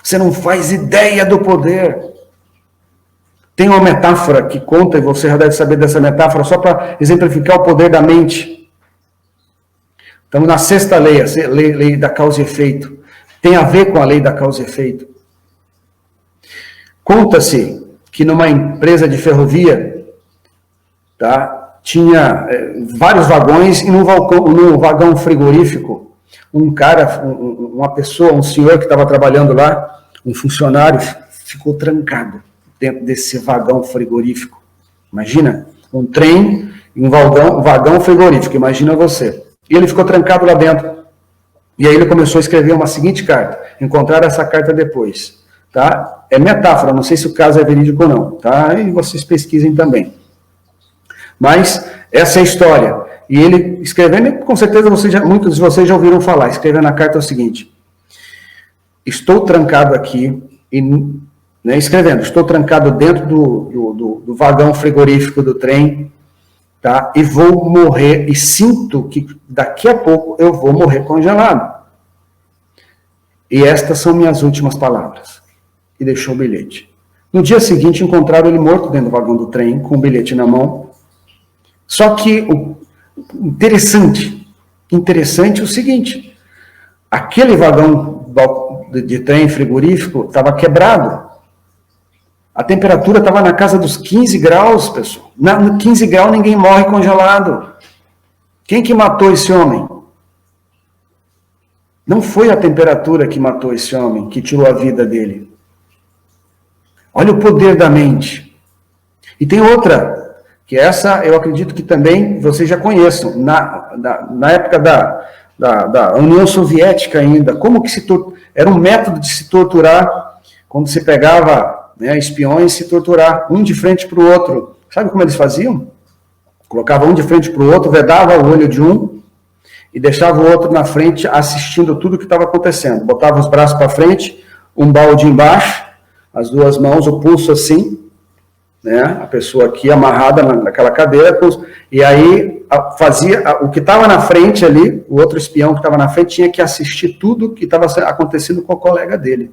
[SPEAKER 1] Você não faz ideia do poder. Tem uma metáfora que conta, e você já deve saber dessa metáfora, só para exemplificar o poder da mente. Estamos na sexta lei, a lei da causa e efeito. Tem a ver com a lei da causa e efeito. Conta-se que numa empresa de ferrovia, tá? Tinha vários vagões e no vagão frigorífico, um cara, uma pessoa, um senhor que estava trabalhando lá, um funcionário, ficou trancado dentro desse vagão frigorífico. Imagina, um trem e um vagão frigorífico, imagina você. E ele ficou trancado lá dentro. E aí ele começou a escrever uma seguinte carta. Encontraram essa carta depois. Tá? É metáfora, não sei se o caso é verídico ou não. Tá? E vocês pesquisem também. Mas essa é a história. E ele escrevendo, com certeza muitos de vocês já ouviram falar, escrevendo a carta é o seguinte: estou trancado aqui, escrevendo, estou trancado dentro do vagão frigorífico do trem, tá? E vou morrer, e sinto que daqui a pouco eu vou morrer congelado. E estas são minhas últimas palavras. E deixou o bilhete. No dia seguinte, encontraram ele morto dentro do vagão do trem, com o bilhete na mão. Só que o interessante é o seguinte: aquele vagão de trem frigorífico estava quebrado. A temperatura estava na casa dos 15 graus, pessoal. Na 15 graus ninguém morre congelado. Quem que matou esse homem? Não foi a temperatura que matou esse homem, que tirou a vida dele. Olha o poder da mente. E tem outra, que essa eu acredito que também vocês já conheçam, na época da União Soviética ainda, como que era um método de se torturar, quando se pegava espiões, se torturar um de frente para o outro. Sabe como eles faziam? Colocavam um de frente para o outro, vedava o olho de um e deixava o outro na frente assistindo tudo o que estava acontecendo. Botava os braços para frente, um balde embaixo, as duas mãos, o pulso assim, a pessoa aqui amarrada naquela cadeira, e aí fazia o que estava na frente ali, o outro espião que estava na frente tinha que assistir tudo que estava acontecendo com o colega dele.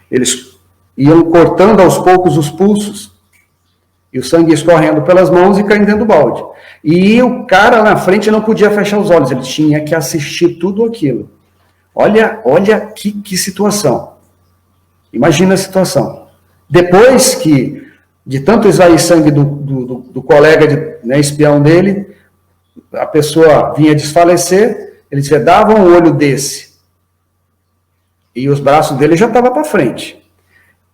[SPEAKER 1] Eles iam cortando aos poucos os pulsos, E o sangue escorrendo pelas mãos e caindo dentro do balde. E o cara na frente não podia fechar os olhos, ele tinha que assistir tudo aquilo. Olha que situação. Imagina a situação. Depois que, de tanto extrair sangue do colega, espião dele, a pessoa vinha desfalecer, eles vedavam o olho desse. E os braços dele já estavam para frente.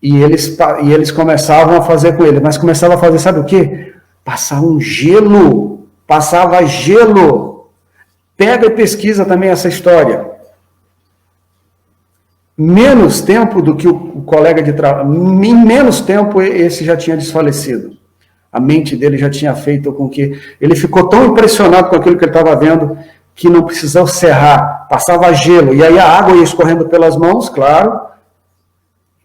[SPEAKER 1] E eles começavam a fazer com ele, mas começavam a fazer, sabe o quê? Passar um gelo, passava gelo. Pega e pesquisa também essa história. Menos tempo do que o colega de trabalho, em menos tempo esse já tinha desfalecido. A mente dele já tinha feito com que ele ficou tão impressionado com aquilo que ele estava vendo que não precisou serrar, passava gelo, e aí a água ia escorrendo pelas mãos, claro,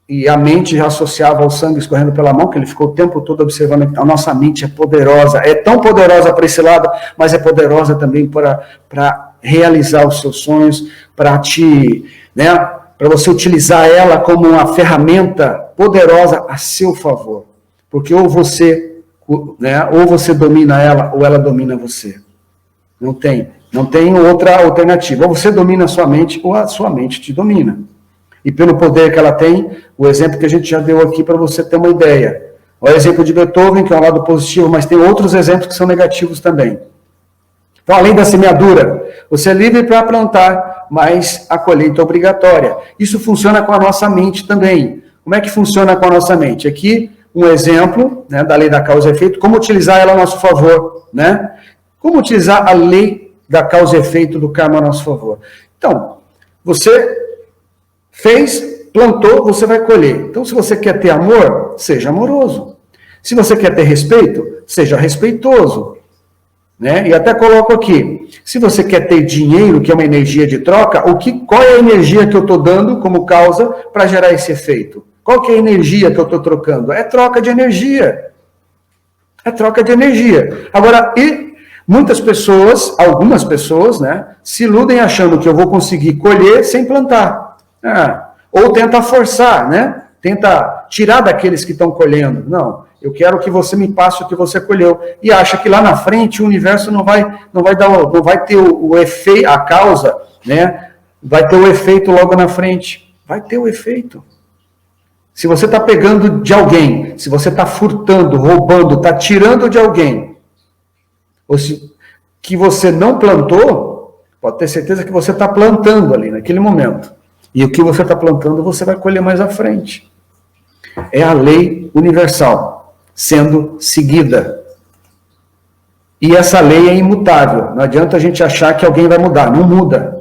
[SPEAKER 1] e a mente já associava ao sangue escorrendo pela mão, que ele ficou o tempo todo observando que a nossa mente é poderosa, é tão poderosa para esse lado, mas é poderosa também para realizar os seus sonhos, para você utilizar ela como uma ferramenta poderosa a seu favor. Porque ou você domina ela, ou ela domina você. Não tem outra alternativa. Ou você domina a sua mente, ou a sua mente te domina. E pelo poder que ela tem, o exemplo que a gente já deu aqui para você ter uma ideia. O exemplo de Beethoven, que é um lado positivo, mas tem outros exemplos que são negativos também. Então, além da semeadura, você é livre para plantar, mas a colheita é obrigatória. Isso funciona com a nossa mente também. Como é que funciona com a nossa mente? Aqui, um exemplo da lei da causa e efeito, como utilizar ela a nosso favor. Como utilizar a lei da causa e efeito do karma a nosso favor. Então, você plantou, você vai colher. Então, se você quer ter amor, seja amoroso. Se você quer ter respeito, seja respeitoso. E até coloco aqui, se você quer ter dinheiro, que é uma energia de troca, qual é a energia que eu estou dando como causa para gerar esse efeito? Qual que é a energia que eu estou trocando? É troca de energia. É troca de energia. Agora, algumas pessoas, se iludem achando que eu vou conseguir colher sem plantar. Ou tenta forçar, tenta tirar daqueles que estão colhendo. Não, eu quero que você me passe o que você colheu. E acha que lá na frente o universo não vai ter o efeito, a causa, vai ter o efeito logo na frente. Vai ter o efeito. Se você está pegando de alguém, se você está furtando, roubando, está tirando de alguém, ou se que você não plantou, pode ter certeza que você está plantando ali naquele momento. E o que você está plantando, você vai colher mais à frente. É a lei universal sendo seguida. E essa lei é imutável. Não adianta a gente achar que alguém vai mudar. Não muda.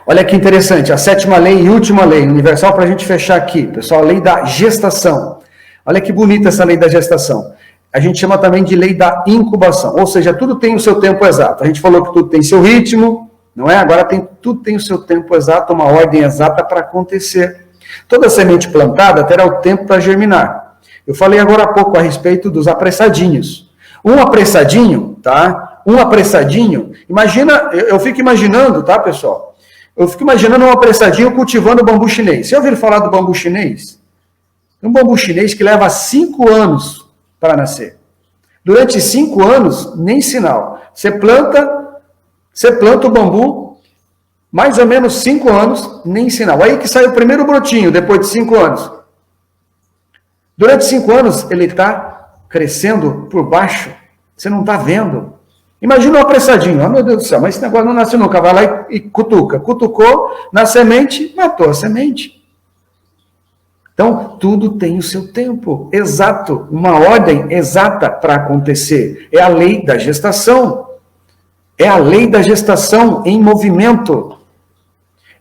[SPEAKER 1] Olha que interessante. A sétima lei e última lei universal, para a gente fechar aqui, pessoal, a lei da gestação. Olha que bonita essa lei da gestação. A gente chama também de lei da incubação. Ou seja, tudo tem o seu tempo exato. A gente falou que tudo tem seu ritmo, não é? Agora tudo tem o seu tempo exato, uma ordem exata para acontecer. Toda semente plantada terá o tempo para germinar. Eu falei agora há pouco a respeito dos apressadinhos. Um apressadinho, imagina, eu fico imaginando, tá, pessoal? Eu fico imaginando um apressadinho cultivando bambu chinês. Você ouviu falar do bambu chinês? Um bambu chinês que leva 5 anos para nascer. Durante 5 anos, nem sinal. Você planta o bambu, mais ou menos 5 anos, nem sinal. Aí que sai o primeiro brotinho, depois de 5 anos. Durante 5 anos, ele está crescendo por baixo. Você não está vendo. Imagina um apressadinho. Oh, meu Deus do céu, mas esse negócio não nasce nunca. Vai lá e cutuca. Cutucou na semente, matou a semente. Então, tudo tem o seu tempo exato, uma ordem exata para acontecer. É a lei da gestação. É a lei da gestação em movimento.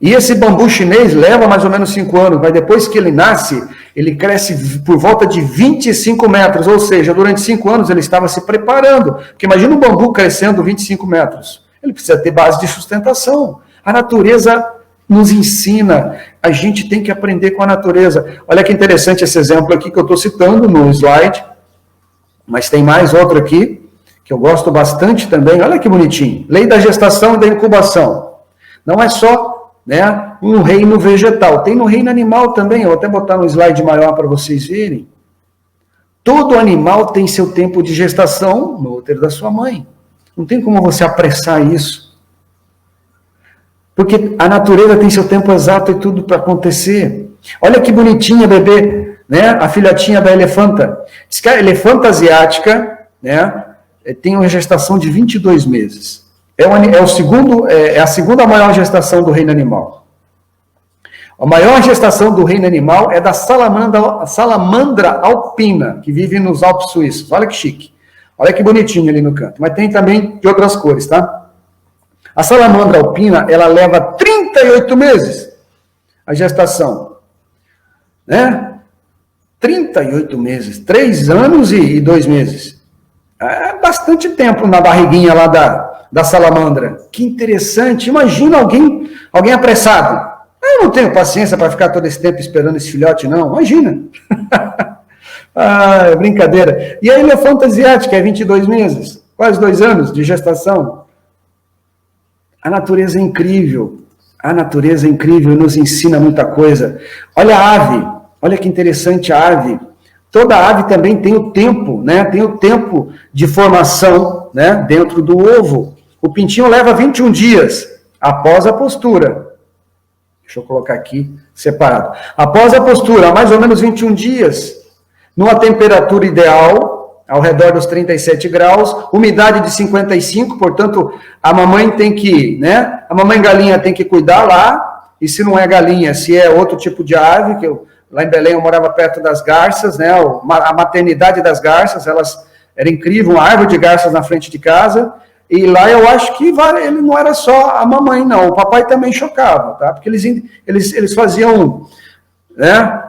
[SPEAKER 1] E esse bambu chinês leva mais ou menos 5 anos, mas depois que ele nasce, ele cresce por volta de 25 metros, ou seja, durante 5 anos ele estava se preparando. Porque imagina um bambu crescendo 25 metros. Ele precisa ter base de sustentação. A natureza nos ensina, a gente tem que aprender com a natureza. Olha que interessante esse exemplo aqui que eu estou citando no slide, mas tem mais outro aqui, que eu gosto bastante também. Olha que bonitinho. Lei da gestação e da incubação. Não é só no reino vegetal, tem no reino animal também. Eu vou até botar um slide maior para vocês verem. Todo animal tem seu tempo de gestação no útero da sua mãe. Não tem como você apressar isso. Porque a natureza tem seu tempo exato e tudo para acontecer. Olha que bonitinha, bebê, né? A filhotinha da elefanta. Diz que a elefanta asiática, né, tem uma gestação de 22 meses. É a segunda maior gestação do reino animal. A maior gestação do reino animal é da salamandra alpina, que vive nos Alpes suíços. Olha que chique. Olha que bonitinho ali no canto. Mas tem também de outras cores, tá? A salamandra alpina, ela leva 38 meses a gestação. Né? 38 meses. 3 anos e 2 meses. É bastante tempo na barriguinha lá da salamandra. Que interessante. Imagina alguém apressado. Eu não tenho paciência para ficar todo esse tempo esperando esse filhote, não. Imagina. Ah, é brincadeira. E a elefanta asiática é 22 meses, quase 2 anos de gestação. A natureza é incrível. A natureza é incrível e nos ensina muita coisa. Olha a ave. Olha que interessante a ave. Toda ave também tem o tempo, né? Tem o tempo de formação, né? Dentro do ovo. O pintinho leva 21 dias após a postura. Deixa eu colocar aqui separado. Após a postura, mais ou menos 21 dias, numa temperatura ideal, ao redor dos 37 graus, umidade de 55, portanto, a mamãe tem que, né? A mamãe galinha tem que cuidar lá, e se não é galinha, se é outro tipo de ave, que lá em Belém eu morava perto das garças, né? A maternidade das garças, era incrível, uma árvore de garças na frente de casa. E lá eu acho que ele não era só a mamãe, não. O papai também chocava, tá? Porque eles faziam, né?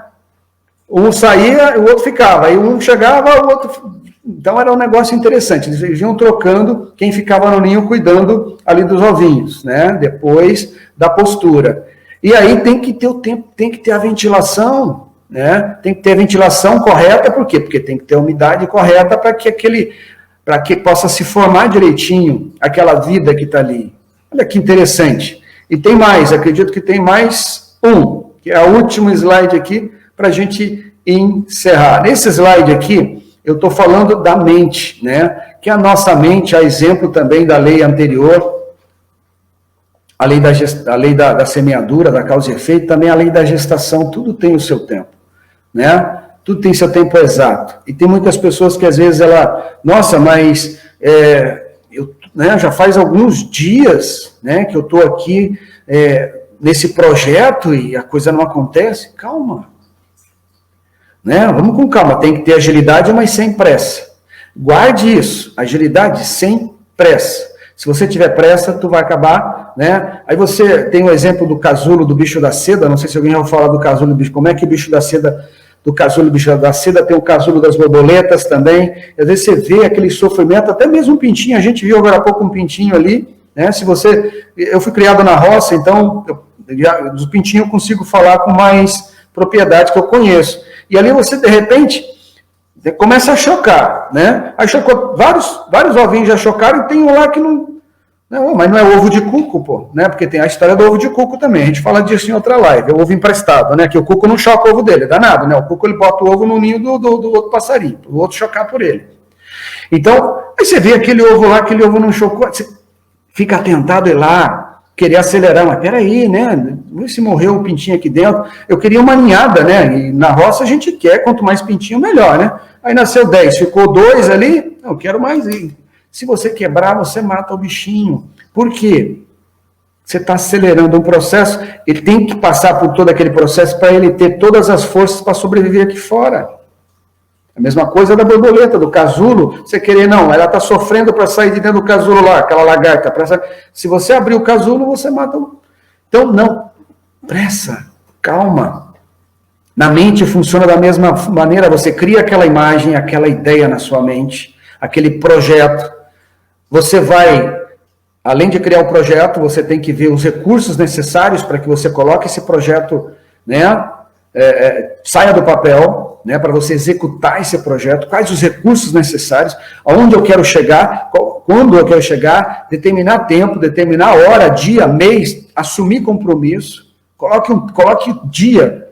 [SPEAKER 1] Um saía, o outro ficava. Aí um chegava, o outro... Então era um negócio interessante. Eles iam trocando quem ficava no ninho cuidando ali dos ovinhos, né? Depois da postura. E aí tem que ter o tempo, tem que ter a ventilação, né? Tem que ter a ventilação correta, por quê? Porque tem que ter a umidade correta para que possa se formar direitinho aquela vida que está ali. Olha que interessante. E tem mais, acredito que tem mais um, que é o último slide aqui, para a gente encerrar. Nesse slide aqui, eu estou falando da mente, né? Que a nossa mente, a exemplo também da lei anterior, a lei da semeadura, da causa e efeito, também a lei da gestação, tudo tem o seu tempo, né? Tudo tem seu tempo exato. E tem muitas pessoas que às vezes nossa, mas né, já faz alguns dias, né, que eu estou aqui nesse projeto e a coisa não acontece. Calma. Né? Vamos com calma. Tem que ter agilidade, mas sem pressa. Guarde isso. Agilidade sem pressa. Se você tiver pressa, tu vai acabar, né? Aí você tem o exemplo do casulo do bicho da seda. Não sei se alguém já vai falar do casulo do bicho. Como é que o bicho da seda... Do casulo do bicho da seda, tem o casulo das borboletas também. Às vezes você vê aquele sofrimento, até mesmo um pintinho, a gente viu agora há pouco um pintinho ali, né? Eu fui criado na roça, então dos pintinhos eu consigo falar com mais propriedade que eu conheço. E ali você, de repente, começa a chocar, né? Aí chocou, vários ovinhos já chocaram e tem um lá que não, mas não é ovo de cuco, pô, né? Porque tem a história do ovo de cuco também. A gente fala disso em outra live. É o ovo emprestado, né? Que o cuco não choca o ovo dele, é danado, né? O cuco ele bota o ovo no ninho do outro passarinho, o outro chocar por ele. Então, aí você vê aquele ovo lá, aquele ovo não chocou, você fica tentado ir lá, querer acelerar, mas peraí, né? Se morreu o pintinho aqui dentro, eu queria uma ninhada, né? E na roça a gente quer, quanto mais pintinho, melhor, né? Aí nasceu 10, ficou 2 ali, eu quero mais. Se você quebrar, você mata o bichinho. Por quê? Você está acelerando um processo, ele tem que passar por todo aquele processo para ele ter todas as forças para sobreviver aqui fora. A mesma coisa da borboleta, do casulo. Você querer, não, ela está sofrendo para sair de dentro do casulo lá, aquela lagarta. Se você abrir o casulo, você mata o... Então, não, pressa, calma. Na mente funciona da mesma maneira, você cria aquela imagem, aquela ideia na sua mente, aquele projeto. Você vai, além de criar o projeto, você tem que ver os recursos necessários para que você coloque esse projeto, né, saia do papel, né, para você executar esse projeto, quais os recursos necessários, aonde eu quero chegar, quando eu quero chegar, determinar tempo, determinar hora, dia, mês, assumir compromisso, coloque dia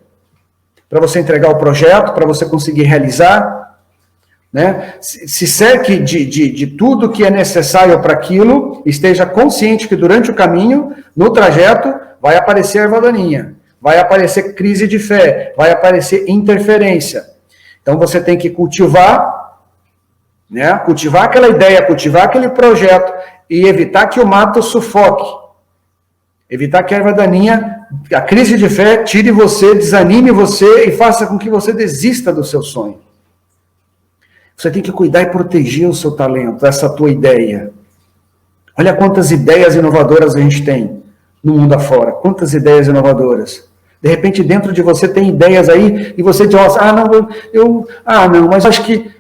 [SPEAKER 1] para você entregar o projeto, para você conseguir realizar, né? Se cerque de tudo que é necessário para aquilo, esteja consciente que durante o caminho, no trajeto, vai aparecer erva daninha, vai aparecer crise de fé, vai aparecer interferência. Então você tem que cultivar, né? Cultivar aquela ideia, cultivar aquele projeto e evitar que o mato sufoque. Evitar que a erva daninha, a crise de fé, tire você, desanime você e faça com que você desista do seu sonho. Você tem que cuidar e proteger o seu talento, essa tua ideia. Olha quantas ideias inovadoras a gente tem no mundo afora. Quantas ideias inovadoras. De repente, dentro de você tem ideias aí e você diz, não, mas acho que,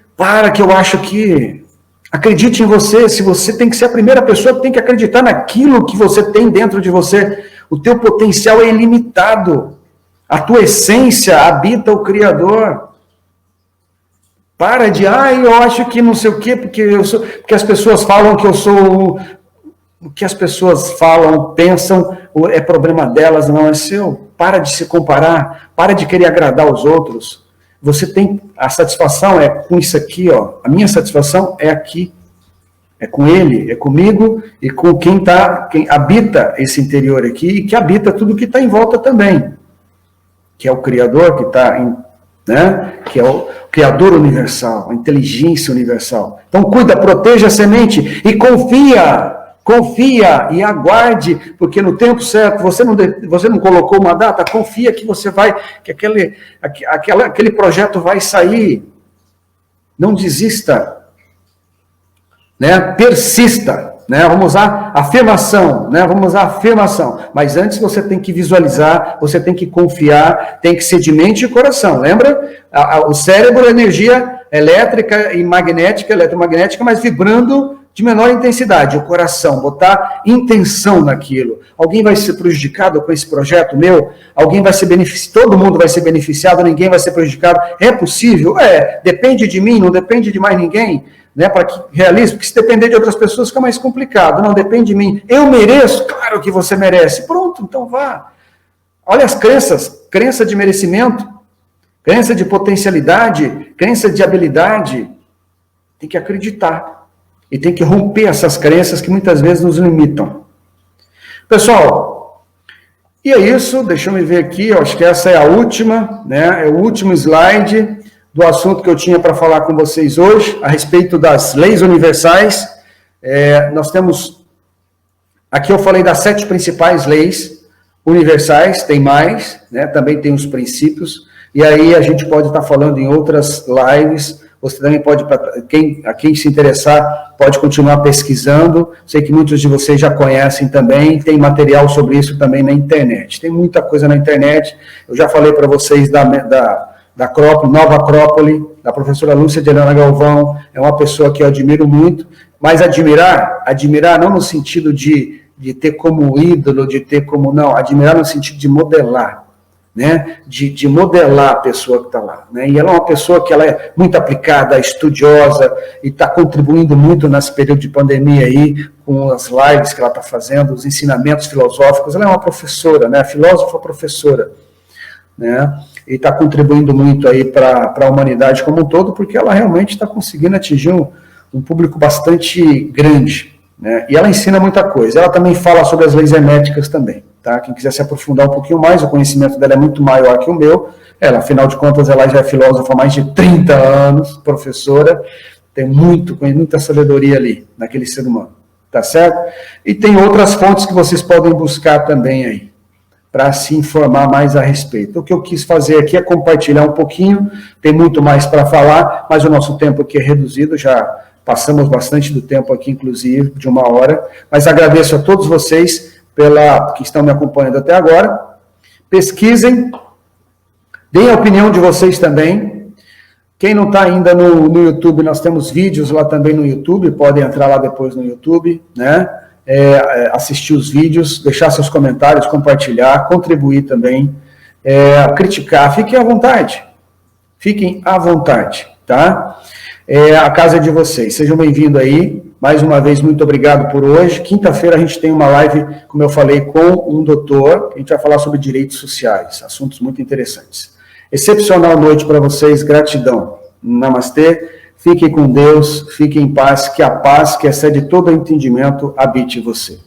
[SPEAKER 1] que eu acho que... Acredite em você, se você tem que ser a primeira pessoa que tem que acreditar naquilo que você tem dentro de você. O teu potencial é ilimitado. A tua essência habita o Criador. Para de, eu acho que não sei o quê, porque as pessoas falam que eu sou... O que as pessoas falam, pensam, é problema delas, não é seu. Para de se comparar, para de querer agradar os outros. Você tem, a satisfação é com isso aqui, ó. A minha satisfação é aqui. É com ele, é comigo e com quem habita esse interior aqui e que habita tudo que está em volta também. Que é o Criador, que é o Criador universal, a inteligência universal. Então cuida, proteja a semente e confia e aguarde, porque no tempo certo, você não colocou uma data, confia que você vai, que aquele projeto vai sair. Não desista, né? Persista, né? Vamos usar afirmação, né? Mas antes você tem que visualizar, você tem que confiar, tem que ser de mente e coração, lembra? O cérebro é energia elétrica e eletromagnética, mas vibrando de menor intensidade, o coração, botar intenção naquilo. Alguém vai ser prejudicado com esse projeto meu? Alguém vai ser beneficiado? Todo mundo vai ser beneficiado, ninguém vai ser prejudicado? É possível? Depende de mim, não depende de mais ninguém, né, para que realize, porque se depender de outras pessoas fica mais complicado. Não, depende de mim. Eu mereço? Claro que você merece. Pronto, então vá. Olha as crenças, crença de merecimento, crença de potencialidade, crença de habilidade. Tem que acreditar. E tem que romper essas crenças que muitas vezes nos limitam. Pessoal, e é isso, deixa eu me ver aqui, eu acho que essa é a última, né? É o último slide do assunto que eu tinha para falar com vocês hoje, a respeito das leis universais. Nós temos, aqui eu falei das 7 principais leis universais, tem mais, né? Também tem os princípios, e aí a gente pode estar falando em outras lives. Você também pode, quem se interessar, pode continuar pesquisando. Sei que muitos de vocês já conhecem também, tem material sobre isso também na internet. Tem muita coisa na internet. Eu já falei para vocês da Acrópole, Nova Acrópole, da professora Lúcia de Helena Galvão. É uma pessoa que eu admiro muito, mas admirar não no sentido de ter como ídolo, admirar no sentido de modelar. Né, de modelar a pessoa que está lá. Né, e ela é uma pessoa que ela é muito aplicada, estudiosa, e está contribuindo muito nesse período de pandemia aí, com as lives que ela está fazendo, os ensinamentos filosóficos. Ela é uma professora, né, filósofa professora, né, e está contribuindo muito aí para a humanidade como um todo, porque ela realmente está conseguindo atingir um público bastante grande. Né, e ela ensina muita coisa. Ela também fala sobre as leis herméticas também. Tá? Quem quiser se aprofundar um pouquinho mais, o conhecimento dela é muito maior que o meu. Ela, afinal de contas, ela já é filósofa há mais de 30 anos, professora, tem muita sabedoria ali, naquele ser humano, tá certo? E tem outras fontes que vocês podem buscar também aí, para se informar mais a respeito. O que eu quis fazer aqui é compartilhar um pouquinho, tem muito mais para falar, mas o nosso tempo aqui é reduzido, já passamos bastante do tempo aqui, inclusive, de 1 hora, mas agradeço a todos vocês que estão me acompanhando até agora. Pesquisem, deem a opinião de vocês também. Quem não está ainda no YouTube, nós temos vídeos lá também no YouTube, podem entrar lá depois no YouTube, né? Assistir os vídeos, deixar seus comentários, compartilhar, contribuir também, criticar, fiquem à vontade, tá? A casa é de vocês, sejam bem-vindos aí. Mais uma vez, muito obrigado por hoje. Quinta-feira a gente tem uma live, como eu falei, com um doutor. A gente vai falar sobre direitos sociais, assuntos muito interessantes. Excepcional noite para vocês, gratidão. Namastê, Fique com Deus, fique em paz, que a paz que excede todo entendimento habite em você.